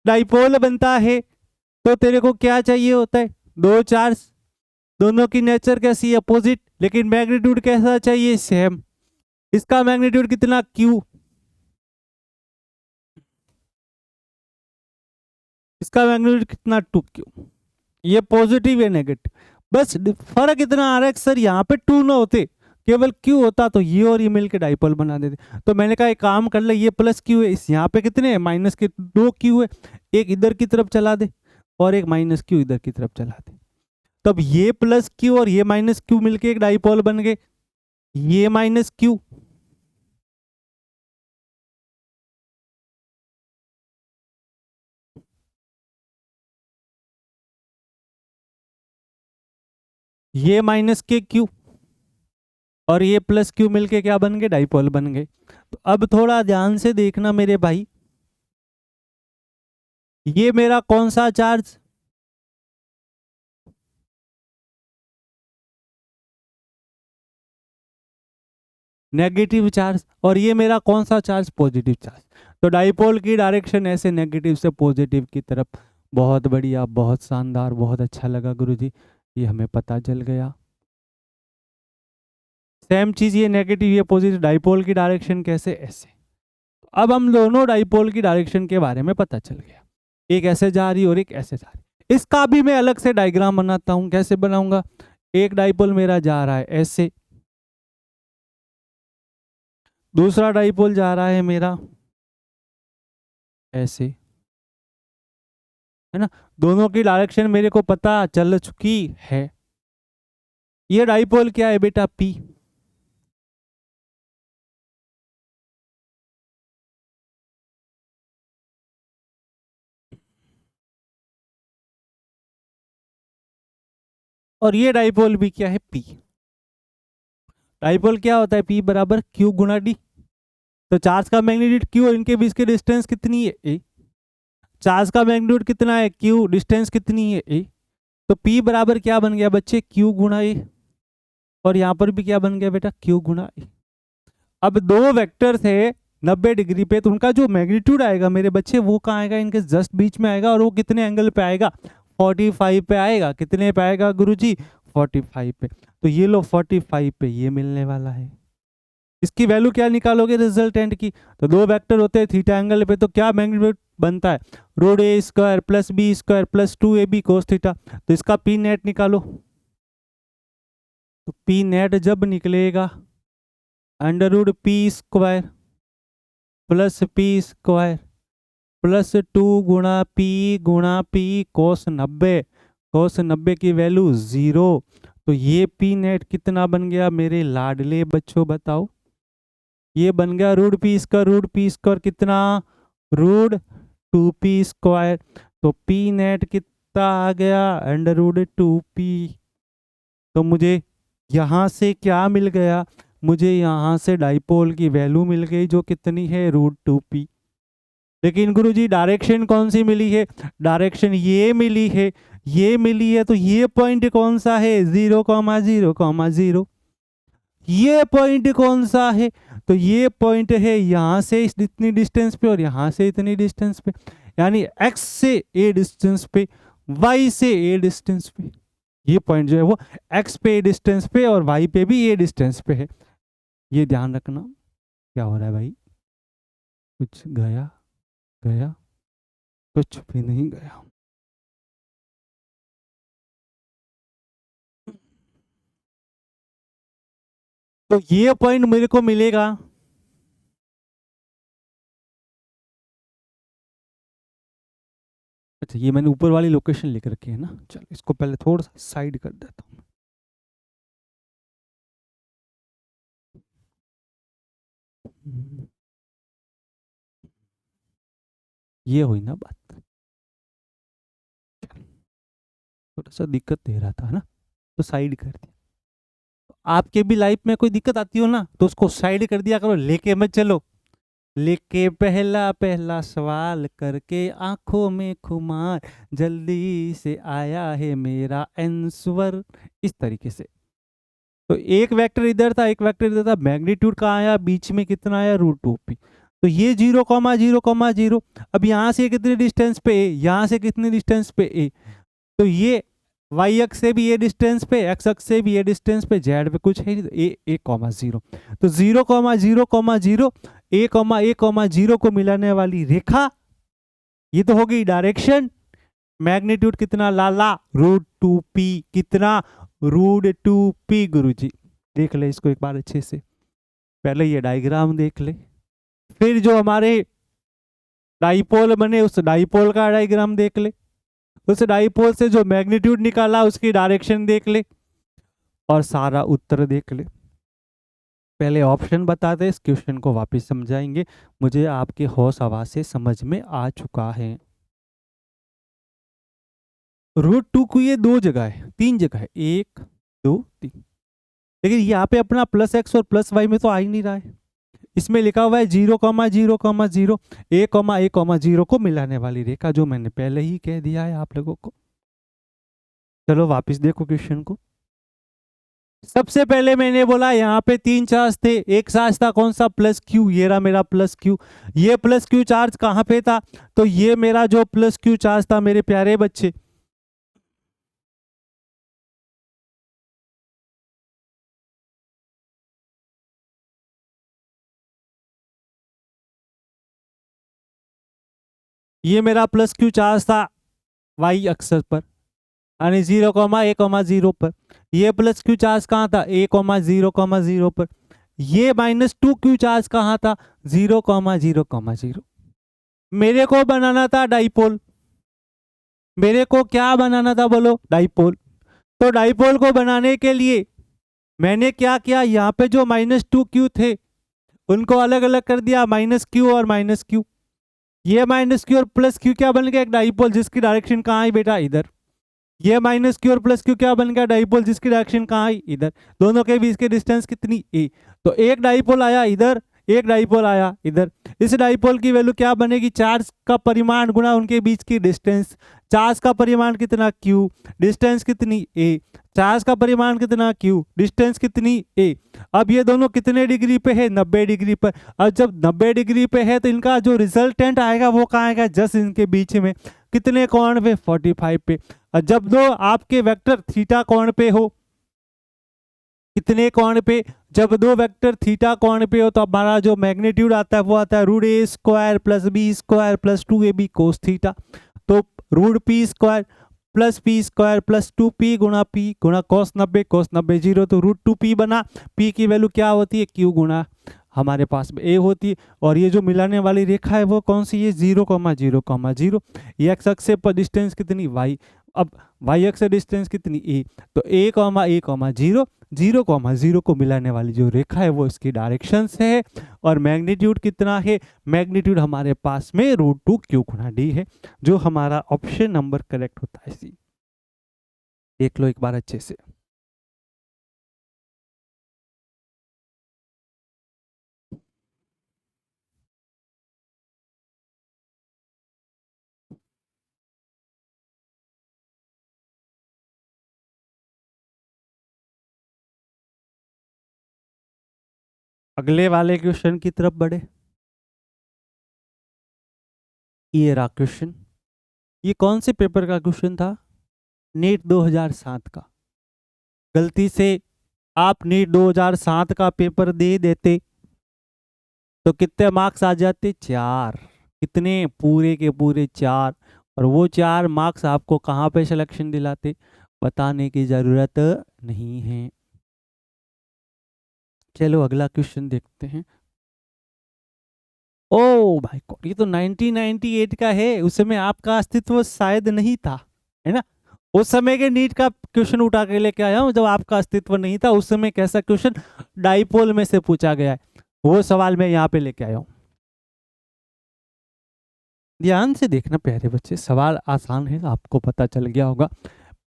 डाइपोल बनता है तो तेरे को क्या चाहिए होता है, दो चार्ज, दोनों की नेचर कैसी, अपोजिट, लेकिन मैग्नीट्यूड कैसा चाहिए, सेम। इसका मैग्नीट्यूड कितना, Q, इसका मैग्नीट्यूड कितना, 2Q। ये पॉजिटिव है नेगेटिव, बस फर्क इतना आ रहा है सर यहाँ पे 2 ना होते, केवल Q होता तो ये और ये मिलकर डाइपोल बना देते। तो मैंने कहा एक काम कर ले, ये +Q है, इस यहाँ पे कितने है, -2Q है, एक इधर की तरफ चला दे और एक -Q इधर की तरफ चला दे। तब ये प्लस क्यू और ये माइनस क्यू मिलके एक डाइपोल बन गए, ये माइनस क्यू, ये माइनस के क्यू और ये प्लस क्यू मिलके क्या बन गए, डाइपोल बन गए। तो अब थोड़ा ध्यान से देखना मेरे भाई, ये मेरा कौन सा चार्ज, नेगेटिव चार्ज, और ये मेरा कौन सा चार्ज, पॉजिटिव चार्ज। तो डाइपोल की डायरेक्शन ऐसे नेगेटिव से पॉजिटिव की तरफ। बहुत बढ़िया, बहुत शानदार, बहुत अच्छा लगा गुरुजी, ये हमें पता चल गया। सेम चीज ये नेगेटिव ये पॉजिटिव, डाइपोल की डायरेक्शन कैसे, ऐसे। अब हम दोनों डाइपोल की डायरेक्शन के बारे में पता चल गया, एक ऐसे जा रही और एक ऐसे जा रही। इसका भी मैं अलग से डायग्राम बनाता हूं, कैसे बनाऊंगा, एक डाइपोल मेरा जा रहा है ऐसे, दूसरा डाइपोल जा रहा है मेरा ऐसे, है ना। दोनों की डायरेक्शन मेरे को पता चल चुकी है। ये डाइपोल क्या है बेटा, पी। और ये डाइपोल भी क्या है, पी। डाइपोल क्या होता है, पी बराबर क्यू गुना डी। तो चार्ज का मैग्नीट्यूड क्यू और इनके बीच की डिस्टेंस कितनी है, ए। चार्ज का मैग्नीट्यूड कितना है, क्यू, डिस्टेंस कितनी है, ए। तो पी बराबर क्या बन गया बच्चे, क्यू गुना ए। और यहां पर भी क्या बन गया बेटा, क्यू गुना ए। अब दो वेक्टर थे 90 डिग्री पे, तो उनका जो मैग्नीट्यूड आएगा मेरे बच्चे, वो कहाँ आएगा, इनके जस्ट बीच में आएगा। और वो कितने एंगल पे आएगा, 45 पे आएगा। कितने पे आएगा गुरुजी, 45 पे। तो ये लो 45 पे ये मिलने वाला है। इसकी वैल्यू क्या निकालोगे रिजल्टेंट की, तो दो वेक्टर होते हैं थीटा एंगल पे, तो क्या मैग्नीट्यूड बनता है, root A square plus B square plus 2ab cos theta. तो इसका पी नेट निकालो। तो पी नेट जब निकलेगा, under root P square plus P square plus 2 गुणा पी कोस 90। कोस 90 की वैल्यू 0। तो ये पी नेट कितना बन गया मेरे लाडले बच्चों, बताओ। ये बन गया रूट पी स्क्वायर कितना, रूट 2p स्क्वायर। तो पी नेट कितना आ गया, अंडर रूट 2p। तो मुझे यहाँ से क्या मिल गया, मुझे यहाँ से डाइपोल की वैल्यू मिल गई जो कितनी है, रूट 2p। लेकिन गुरुजी डायरेक्शन कौन सी मिली है, डायरेक्शन ये मिली है, ये मिली है। तो ये पॉइंट कौन सा है, 0,0,0। ये पॉइंट कौन सा है, तो ये पॉइंट है यहाँ से इतनी डिस्टेंस पे और यहाँ से इतनी डिस्टेंस पे, यानी x से a डिस्टेंस पे, y से a डिस्टेंस पे। ये पॉइंट जो है वो x पे a डिस्टेंस पे और y पे भी a डिस्टेंस पे है। ये ध्यान रखना। क्या हो रहा है भाई, कुछ गया गया, कुछ भी नहीं गया। तो ये पॉइंट मेरे को मिलेगा, अच्छा ये मैंने ऊपर वाली लोकेशन लिख रखी है ना, चलो इसको पहले थोड़ा सा साइड कर देता हूँ। ये हुई ना बात, थोड़ा सा दिक्कत दे रहा था ना, तो साइड कर दिया। तो आपके भी लाइफ में कोई दिक्कत आती हो ना, तो उसको साइड कर दिया करो, लेके मत चलो। लेके पहला पहला सवाल करके आंखों में खुमार, जल्दी से आया है मेरा आंसर, इस तरीके से। तो एक वेक्टर इधर था, एक वेक्टर इधर था, मैग्नीट्यूड कहाँ आया, बीच में कितना आया, रूट 2p। तो ये 0,0,0। अब यहाँ से कितनी डिस्टेंस पे ए, यहाँ से कितनी डिस्टेंस पे ए। तो ये y अक्ष से भी ये डिस्टेंस पे, x अक्ष से भी ये डिस्टेंस पे, z पे कुछ है नहीं, a 0। तो 0,0,0 a,0 को मिलाने वाली रेखा, ये तो हो गई डायरेक्शन। मैग्नीट्यूड कितना लाला, रूट 2p। कितना, रूट 2p। गुरुजी देख ले इसको एक बार अच्छे से, पहले ये डायग्राम देख ले, फिर जो हमारे डाइपोल बने उस डाइपोल का डायग्राम देख ले। उस डाइपोल से जो मैग्नीट्यूड निकाला उसकी डायरेक्शन देख ले और सारा उत्तर देख ले। पहले ऑप्शन बता दे, इस क्वेश्चन को वापस समझाएंगे। मुझे आपके होश हवास से समझ में आ चुका है। √2 को ये 2 जगह है, 3 जगह है, 1 2 3, लेकिन यहाँ पे अपना +x और +y में तो आ ही नहीं रहा है। इसमें लिखा हुआ है 0,0,0 a,a,0 को मिलाने वाली रेखा, जो मैंने पहले ही कह दिया है आप लोगों को। चलो वापस देखो क्वेश्चन को। सबसे पहले मैंने बोला यहाँ पे 3 चार्ज थे, एक चार्ज था कौन सा, +q, ये रहा मेरा +q। ये +q चार्ज कहाँ पे था, तो ये मेरा जो +q चार्ज था मेरे प्यारे बच्चे, ये मेरा +q चार्ज था y अक्षर पर, यानी 0,a,0 पर। ये +q चार्ज कहाँ था, a,0,0 पर। ये -2q चार्ज कहाँ था, 0,0,0। मेरे को बनाना था डाइपोल, मेरे को क्या बनाना था बोलो, डाइपोल। तो डाइपोल को बनाने के लिए मैंने क्या किया, यहाँ पे जो -2q थे उनको अलग अलग कर दिया, -q और -q। ये -q और +q क्या बन गया, एक डाइपोल जिसकी डायरेक्शन कहाँ है बेटा, इधर। ये -q और +q क्या बन गया, डाइपोल जिसकी डायरेक्शन कहाँ है, इधर। दोनों के बीच की डिस्टेंस कितनी, a। तो एक डाइपोल आया इधर, एक डाइपोल आया इधर। इस डाइपोल की वैल्यू क्या बनेगी, चार्ज का परिमाण गुणा उनके बीच की डिस्टेंस। चार्ज का परिमाण कितना, q, डिस्टेंस कितनी, a। चार्ज का परिमाण कितना, q, डिस्टेंस कितनी, a। अब ये दोनों कितने डिग्री पे है, 90 डिग्री पर। अब जब 90 डिग्री पे है तो इनका जो रिजल्टेंट आएगा वो कहाँ आएगा, जस्ट इनके बीच में। कितने कोण पे, 45 पे। और जब दो आपके वेक्टर थीटा कोण पे हो, कितने कोण पे, जब दो वेक्टर थीटा कोण पे हो तो हमारा जो मैग्नीट्यूड आता है वो आता है √a² + b² + 2ab cos theta. तो √p² + p² + 2p गुणा p गुणा cos 90, cos 90 0, तो √2p बना। p की वैल्यू क्या होती है, q गुणा हमारे पास में a होती है। और ये जो मिलाने वाली रेखा है वो कौन सी है, 0,0,0। ये x अक्ष पर डिस्टेंस कितनी, y। अब y अक्ष से डिस्टेंस कितनी, a। तो a,a,0, 0,0 को मिलाने वाली जो रेखा है वो इसकी डायरेक्शन है। और मैग्नीट्यूड कितना है, मैग्नीट्यूड हमारे पास में √2q गुणा d है, जो हमारा ऑप्शन नंबर करेक्ट होता है। सी देख लो एक बार अच्छे से। अगले वाले क्वेश्चन की तरफ बढ़े। ये रहा क्वेश्चन। ये कौन से पेपर का क्वेश्चन था, नीट 2007 का। गलती से आप नीट 2007 का पेपर दे देते तो कितने मार्क्स आ जाते, 4। कितने, पूरे के पूरे 4। और वो 4 मार्क्स आपको कहाँ पे सिलेक्शन दिलाते, बताने की जरूरत नहीं है। चलो अगला क्वेश्चन देखते हैं। ओ भाई गॉड, ये तो 1998 का है, उस समय आपका अस्तित्व शायद नहीं था, है ना। उस समय के नीट का क्वेश्चन उठा के लेके आया हूं, जब आपका अस्तित्व नहीं था उस समय कैसा क्वेश्चन डाइपोल में से पूछा गया है, वो सवाल मैं यहाँ पे लेके आया हूँ। ध्यान से देखना प्यारे बच्चे, सवाल आसान है, आपको पता चल गया होगा।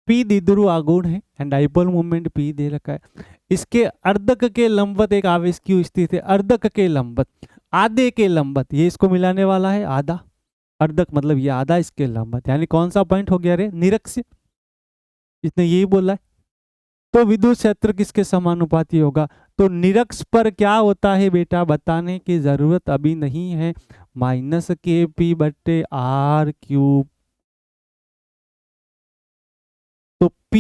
पी द्विध्रुव आघूर्ण है एंड डाइपोल मूवमेंट पी दे रखा है। इसके अर्धक के लंबवत एक आवेश क्यू स्थित है, अर्धक के लंबवत, आधे के लंबवत, ये इसको मिलाने वाला है आधा। अर्धक मतलब ये आधा, इसके लंबवत, यानी कौन सा पॉइंट हो गया रे, निरक्ष। इसने यही बोला है। तो विद्युत क्षेत्र किसके समानुपाती होगा, तो निरक्ष पर क्या होता है बेटा, बताने की जरूरत अभी नहीं है, -kp/r³। तो P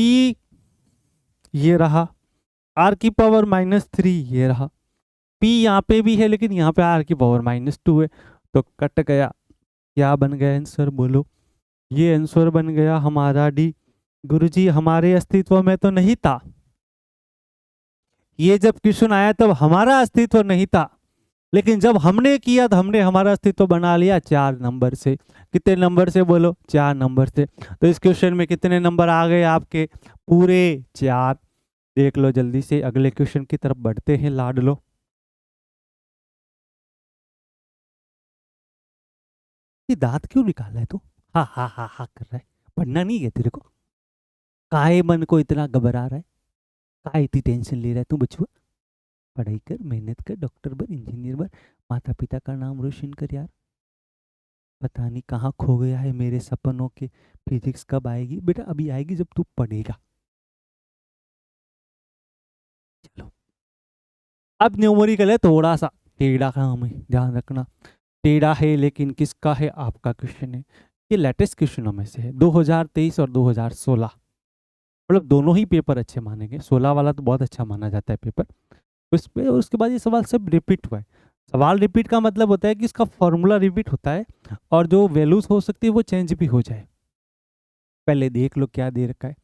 ये रहा, r⁻³ ये रहा। P यहाँ पे भी है लेकिन यहाँ पे r⁻² है, तो कट गया। क्या बन गया आंसर बोलो, ये आंसर बन गया हमारा डी। गुरुजी हमारे अस्तित्व में तो नहीं था, ये जब क्वेश्चन आया तब हमारा अस्तित्व नहीं था, लेकिन जब हमने किया तो हमने हमारा अस्तित्व बना लिया 4 नंबर से। कितने नंबर से बोलो? 4 नंबर से। तो इस क्वेश्चन में कितने नंबर आ गए आपके? पूरे 4। देख लो जल्दी से, अगले क्वेश्चन की तरफ बढ़ते हैं लाड लो। ये दांत क्यों निकाला है तू? हा हा हा हा कर रहा है। पढ़ना नहीं है तेरे को? काहे मन को इतना घबरा रहा है? काहे इतनी टेंशन ले रहा है तू बचुआ? पढ़ाई कर, मेहनत कर, डॉक्टर बन, इंजीनियर बन, माता पिता का नाम रोशन कर यार। पता नहीं कहाँ खो गया है मेरे सपनों के। फिजिक्स कब आएगी बेटा? अभी आएगी जब तू पढ़ेगा। चलो, अब न्यूमेरिकल है, थोड़ा सा टेढ़ा काम है, ध्यान रखना। टेढ़ा है लेकिन किसका है? आपका क्वेश्चन है। ये लेटेस्ट क्वेश्चनों में से है, 2023 और 2016। मतलब दोनों ही पेपर अच्छे मानेंगे, 16 वाला तो बहुत अच्छा माना जाता है पेपर। उस पे उसके बाद ये सवाल सब रिपीट हुआ है। सवाल रिपीट का मतलब होता है कि इसका फॉर्मूला रिपीट होता है और जो वैल्यूज हो सकती है वो चेंज भी हो जाए। पहले देख लो क्या दे रखा है।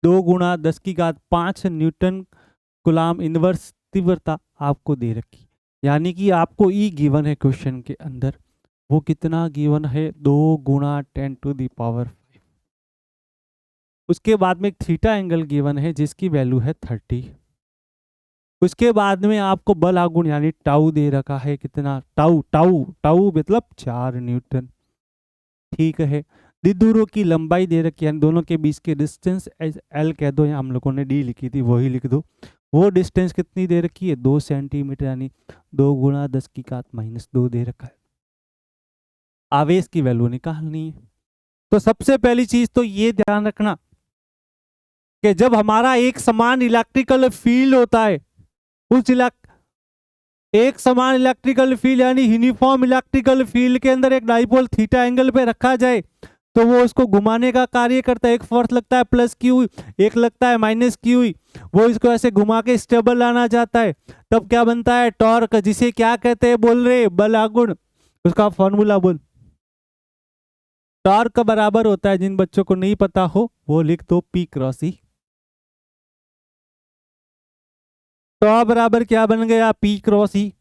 2 × 10⁵ न्यूटन गुलाम इनवर्स तीव्रता आपको दे रखी, यानी कि आपको ई गिवन है क्वेश्चन के अंदर। वो कितना गिवन है? 2 × 10⁵ उसके बाद में एक थीटा एंगल गिवन है जिसकी वैल्यू है 30। उसके बाद में आपको बल आघूर्ण यानी टाउ दे रखा है। कितना? टाउ टाउ टाउ मतलब 4 न्यूटन। ठीक है। द्विध्रुवों की लंबाई दे रखी है, यानी दोनों के बीच की डिस्टेंस एल कह दो, या हम लोगों ने डी लिखी थी वही लिख दो। वो डिस्टेंस कितनी दे रखी है? 2 सेंटीमीटर, यानी 2 × 10⁻² दे रखा है। आवेश की वैल्यू निकालनी है। तो सबसे पहली चीज तो ये ध्यान रखना कि जब हमारा एक समान इलेक्ट्रिकल फील्ड होता है, उस एक समान इलेक्ट्रिकल फील्ड यानी यूनिफॉर्म इलेक्ट्रिकल फील्ड के अंदर एक डाइपोल थीटा एंगल पे रखा जाए तो वो उसको घुमाने का कार्य करता है। एक फोर्स लगता है प्लस क्यू, एक लगता है माइनस क्यू। वो इसको ऐसे घुमा के स्टेबल लाना चाहता है, तब क्या बनता है? टॉर्क, जिसे क्या कहते हैं बोल रहे? बल आघूर्ण। उसका फॉर्मूला बोल। टॉर्क का बराबर होता है, जिन बच्चों को नहीं पता हो वो लिख दो P×E। टॉर्क बराबर क्या बन गया? P×E।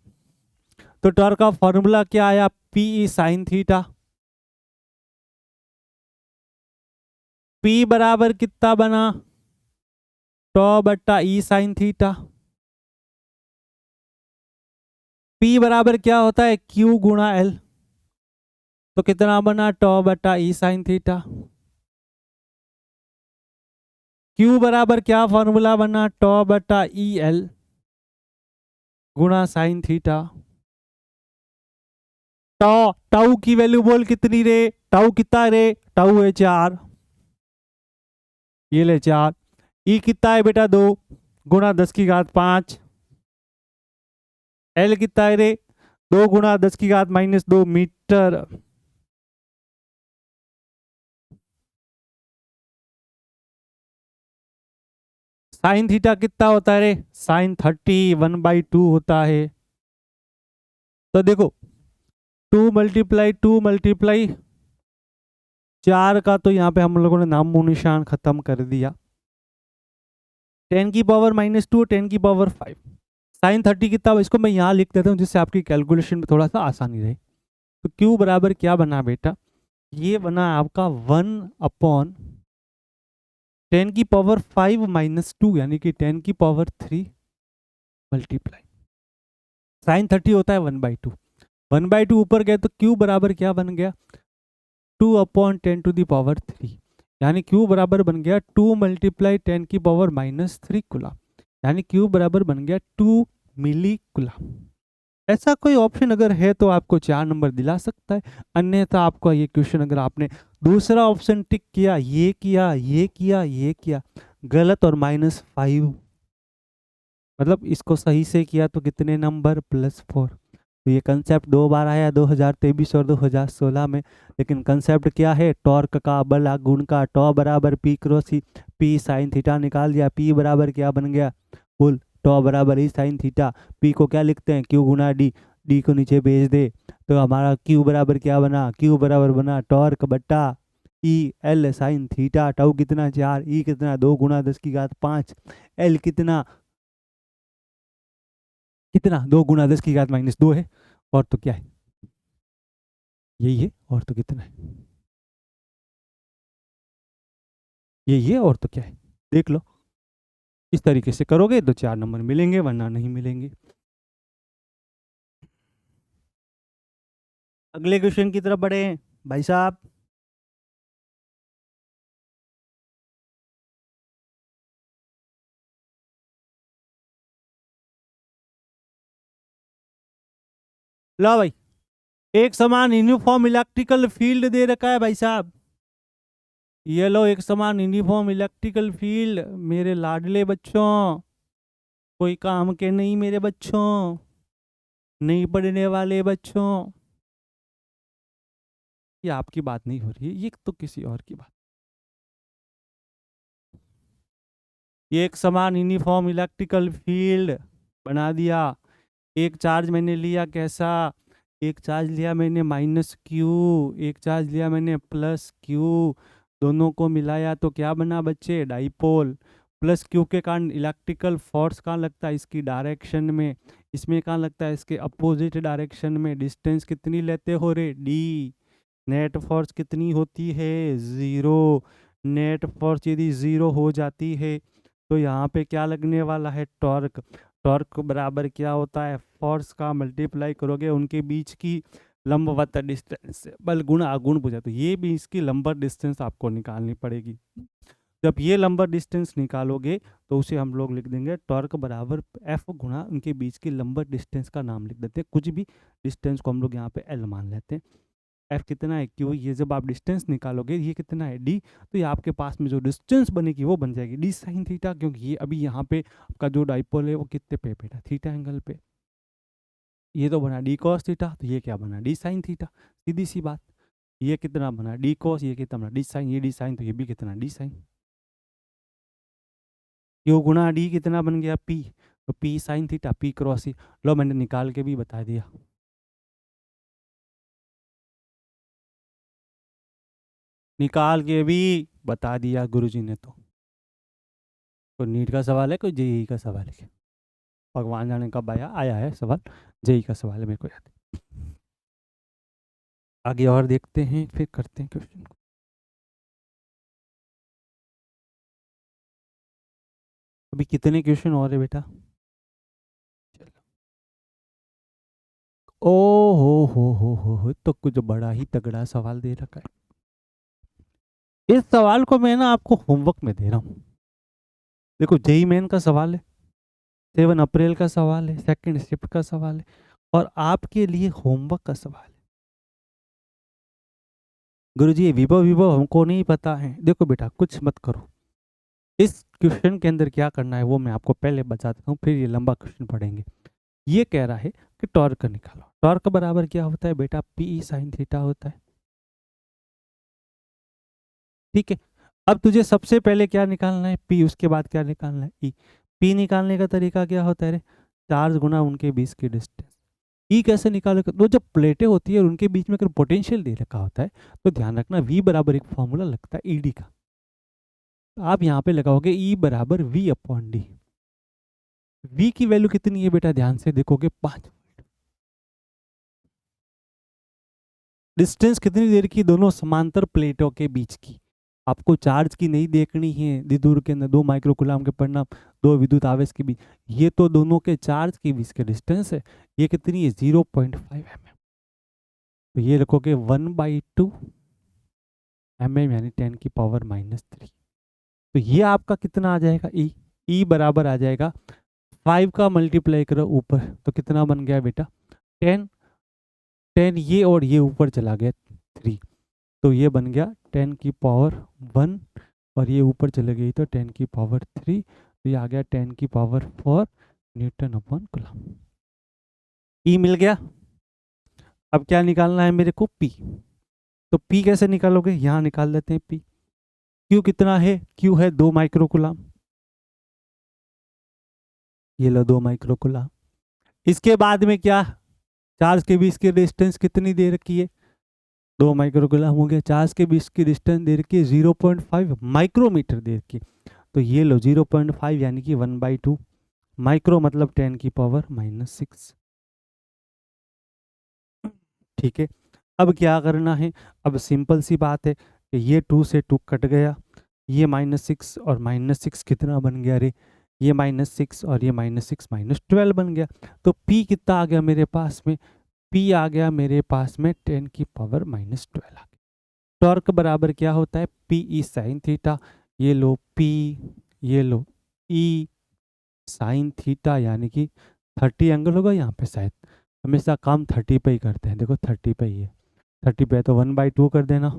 तो टॉर्क का फॉर्मूला क्या आया? PE sin theta. P बराबर कितना बना? τ/E sin theta. P बराबर क्या होता है? Q×L। तो कितना बना? τ/E sin theta. Q बराबर क्या फॉर्मूला बना? τ/EL गुणा साइन थीटा। टाउ की वैल्यू बोल कितनी रे? टाउ कितना रे? टाउ है 4, ये ले 4। ई कितना है बेटा? 2 × 10⁵ एल कितना है रे? 2 × 10⁻² मीटर। साइन थीटा कितना होता है रे? साइन 30 1/2 होता है। तो देखो 2 × 2 × 4 का तो यहाँ पे हम लोगों ने नामो निशान खत्म कर दिया। 10⁻², 10⁵ साइन 30 कितना? इसको मैं यहाँ लिख देता हूँ जिससे आपकी कैलकुलेशन में थोड़ा सा आसानी रहे। तो Q बराबर क्या बना बेटा? ये बना आपका 1/10⁻⁵ यानी कि 10⁻³ मल्टीप्लाई साइन 30 होता है 1/2। 1/2 ऊपर गए तो Q बराबर क्या बन गया? 2/10⁻³ यानी Q बराबर बन गया 2 × 10⁻³ कूलम, यानी Q बराबर बन गया 2 मिली कूलम। ऐसा कोई ऑप्शन अगर है तो आपको 4 नंबर दिला सकता है, अन्यथा आपको ये क्वेश्चन अगर आपने दूसरा ऑप्शन टिक किया, ये किया, ये किया, ये किया, गलत और -5, मतलब इसको सही से किया तो कितने नंबर? +4। तो ये कंसेप्ट 2 बार आया, 2023 और 2016 में। लेकिन कंसेप्ट क्या है? टॉर्क का, बल आघूर्ण का। टॉ बराबर P×E, P sin थीटा निकाल दिया। P बराबर क्या बन गया? बोल। टॉ बराबर E sin थीटा। P को क्या लिखते हैं? Q×D। D को नीचे भेज दे तो हमारा Q बराबर क्या बना? Q बराबर बना टॉर्क बट्टा EL sin थीटा। टाउ कितना? 4। E कितना? 2 × 10⁵ L कितना? 2 × 10⁻² है। और तो क्या है, यही है, और तो कितना है, यही है, और तो क्या है, देख लो। इस तरीके से करोगे तो 4 नंबर मिलेंगे, वरना नहीं मिलेंगे। अगले क्वेश्चन की तरफ बढ़े भाई साहब। लो भाई, एक समान यूनिफॉर्म इलेक्ट्रिकल फील्ड दे रखा है भाई साहब। ये लो, एक समान यूनिफॉर्म इलेक्ट्रिकल फील्ड, मेरे लाडले बच्चों, कोई काम के नहीं मेरे बच्चों, नहीं पढ़ने वाले बच्चों। ये आपकी बात नहीं हो रही है, ये तो किसी और की बात। ये एक समान यूनिफॉर्म इलेक्ट्रिकल फील्ड बना दिया। एक चार्ज मैंने लिया कैसा, एक चार्ज लिया मैंने -Q, एक चार्ज लिया मैंने +Q, दोनों को मिलाया तो क्या बना बच्चे, डाइपोल। +Q के कारण इलेक्ट्रिकल फोर्स कहाँ लगता है, इसकी डायरेक्शन में, इसमें कहाँ लगता है, इसके अपोजिट डायरेक्शन में। डिस्टेंस कितनी लेते हो रे, D। नेट फोर्स कितनी होती है, 0। नेट फोर्स यदि 0 हो जाती है तो यहाँ पे क्या लगने वाला है, टॉर्क। टॉर्क बराबर क्या होता है, फोर्स का मल्टीप्लाई करोगे उनके बीच की लंबवत डिस्टेंस से, बल गुणा अगुण पूछा तो ये भी इसकी लंबवत डिस्टेंस आपको निकालनी पड़ेगी। जब ये लंबवत डिस्टेंस निकालोगे तो उसे हम लोग लिख देंगे टॉर्क बराबर F गुणा उनके बीच की लंबवत डिस्टेंस का नाम लिख देते हैं, कुछ भी डिस्टेंस को हम लोग यहाँ पे L मान लेते हैं। F कितना है, Q। ये जब आप डिस्टेंस निकालोगे, ये कितना है, D। तो ये आपके पास में जो डिस्टेंस बनेगी वो बन जाएगी D sin थीटा, क्योंकि ये अभी यहाँ पे आपका जो डाइपोल है वो कितने पे बेटा, थीटा एंगल पे। ये तो बना D cos थीटा, तो ये क्या बना, D sin थीटा, सीधी सी बात। ये कितना बना D cos, ये कितना बना D sin, ये D sin, तो ये भी कितना D sin। Q गुणा D कितना बन गया P, तो P sin theta, P cross C। लो मैंने निकाल के भी बता दिया। निकाल के भी बता दिया गुरुजी ने। तो कोई नीट का सवाल है, कोई जेई का सवाल है, भगवान जाने कब आया आया है सवाल, जेई का सवाल है, मेरे को याद है। आगे और देखते हैं, फिर करते हैं क्वेश्चन को। अभी कितने क्वेश्चन और है बेटा, चलो। ओ हो, तो कुछ बड़ा ही तगड़ा सवाल दे रखा है। इस सवाल को मैं ना आपको होमवर्क में दे रहा हूँ। देखो, जेई मेन का सवाल है, 7 अप्रैल का सवाल है, सेकंड शिफ्ट का सवाल है, और आपके लिए होमवर्क का सवाल है। गुरुजी, विभव विभव हमको नहीं पता है। देखो बेटा, कुछ मत करो, इस क्वेश्चन के अंदर क्या करना है वो मैं आपको पहले बता देता हूँ, फिर ये लंबा क्वेश्चन पढ़ेंगे। ये कह रहा है कि टॉर्क निकालो। टॉर्क बराबर क्या होता है बेटा, पी साइन थीटा होता है। ठीक है, अब तुझे सबसे पहले क्या निकालना है, पी, उसके बाद क्या निकालना है, ई। पी निकालने का तरीका क्या होता है रे, चार्ज गुना उनके बीच की डिस्टेंस। ई कैसे निकालोगे, तो जब प्लेटें होती है और उनके बीच में अगर पोटेंशियल दे रखा होता है तो ध्यान रखना वी बराबर एक फॉर्मूला लगता है ईडी का। तो आप यहाँ पे लगाओगे ई बराबर वी अपॉन डी। वी की वैल्यू कितनी है बेटा, ध्यान से देखोगे 5। डिस्टेंस कितनी देर की, दोनों समांतर प्लेटों के बीच की। आपको चार्ज की नहीं देखनी है, दूर के अंदर 2 माइक्रोकूलम के परिणाम 2 विद्युत आवेश के बीच, ये तो दोनों के चार्ज के बीच के डिस्टेंस है। ये कितनी है, 0.5 mm। तो ये रखोगे 1/2 mm, यानी 10⁻³ तो ये आपका कितना आ जाएगा, ई। ई बराबर आ जाएगा 5 का मल्टीप्लाई करो ऊपर, तो कितना बन गया बेटा, 10। 10 ये और ये ऊपर चला गया 3, तो ये बन गया 10⁻1, और ये ऊपर चले गई तो 10⁻3, तो ये आ गया 10⁻4 न्यूटन अपॉन कूलम। ई मिल गया। अब क्या निकालना है मेरे को, पी। तो पी कैसे निकालोगे, यहाँ निकाल लेते हैं पी। क्यू कितना है, क्यू है 2 माइक्रोकूलम, ये लो 2 माइक्रोकूलम। इसके बाद में क्या, चार्ज के बीच की डिस्टेंस कितनी दे रखी है, 2 माइक्रोकूलम हो गया। चार्ज के बीच की डिस्टेंस दे रखी है 0.5 माइक्रोमीटर दे रखी है, तो ये लो 0.5 यानी कि 1/2 माइक्रो मतलब 10⁻⁻6। ठीक है, अब क्या करना है, अब सिंपल सी बात है कि ये 2 से 2 कट गया, ये -6 और -6 कितना बन गया रे, ये -6 और ये -6 -12 बन गया। तो P कितना आ गया मेरे पास में, P आ गया मेरे पास में 10 की पावर -12 आ गया। टॉर्क बराबर क्या होता है, PE sin थीटा, ये लो P, ये लो E sin थीटा, यानी कि 30 एंगल होगा यहाँ पे शायद, हमेशा काम 30 पे ही करते हैं, देखो 30 पे ही है, 30 पे है तो 1/2 कर देना,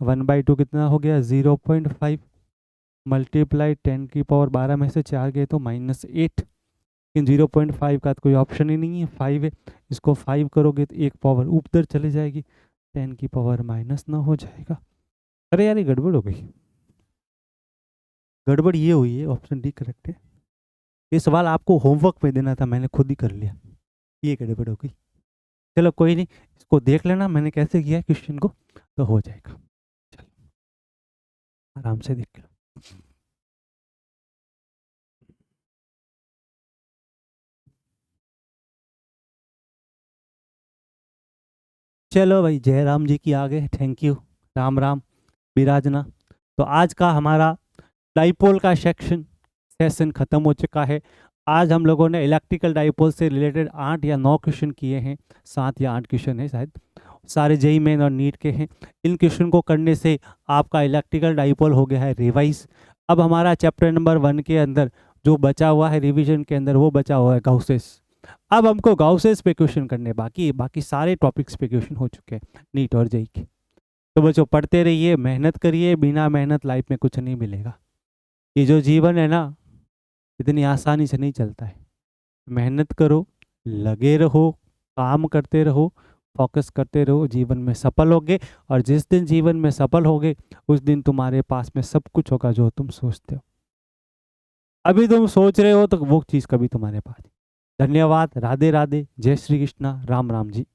1/2 कितना हो गया 0.5 मल्टीप्लाई 10 की पावर 12 में से 4 गए तो -8, लेकिन 0.5 का तो कोई ऑप्शन ही नहीं है, 5 है, इसको 5 करोगे तो एक पावर ऊपर चली जाएगी, 10 की पावर -9 हो जाएगा। अरे यार ये गड़बड़ हो गई, गड़बड़ ये हुई है, ऑप्शन डी करेक्ट है। ये सवाल आपको होमवर्क में देना था, मैंने खुद ही कर लिया, ये गड़बड़ हो गई। चलो कोई नहीं, इसको देख लेना मैंने कैसे किया क्वेश्चन को, तो हो जाएगा। चलो आराम से देख लो। चलो भाई, जय राम जी की आगे, थैंक यू, राम राम विराजना। तो आज का हमारा डाइपोल का सेशन खत्म हो चुका है। आज हम लोगों ने इलेक्ट्रिकल डाइपोल से रिलेटेड 8 या 9 क्वेश्चन किए हैं, 7 या 8 क्वेश्चन है शायद, सारे जेई मेन और नीट के हैं। इन क्वेश्चन को करने से आपका इलेक्ट्रिकल डाइपोल हो गया है रिवाइज। अब हमारा चैप्टर नंबर 1 के अंदर जो बचा हुआ है रिवीजन के अंदर, वो बचा हुआ है गाउसेस। अब हमको गाउसेस पे क्वेश्चन करने बाकी है, बाकी सारे टॉपिक्स पे क्वेश्चन हो चुके हैं नीट और जेई के। तो बच्चों पढ़ते रहिए, मेहनत करिए, बिना मेहनत लाइफ में कुछ नहीं मिलेगा। ये जो जीवन है ना, इतनी आसानी से नहीं चलता है। मेहनत करो, लगे रहो, काम करते रहो, फोकस करते रहो, जीवन में सफल होगे। और जिस दिन जीवन में सफल होगे उस दिन तुम्हारे पास में सब कुछ होगा जो तुम सोचते हो। अभी तुम सोच रहे हो तो वो चीज़ कभी तुम्हारे पास। धन्यवाद, राधे राधे, जय श्री कृष्णा, राम राम जी।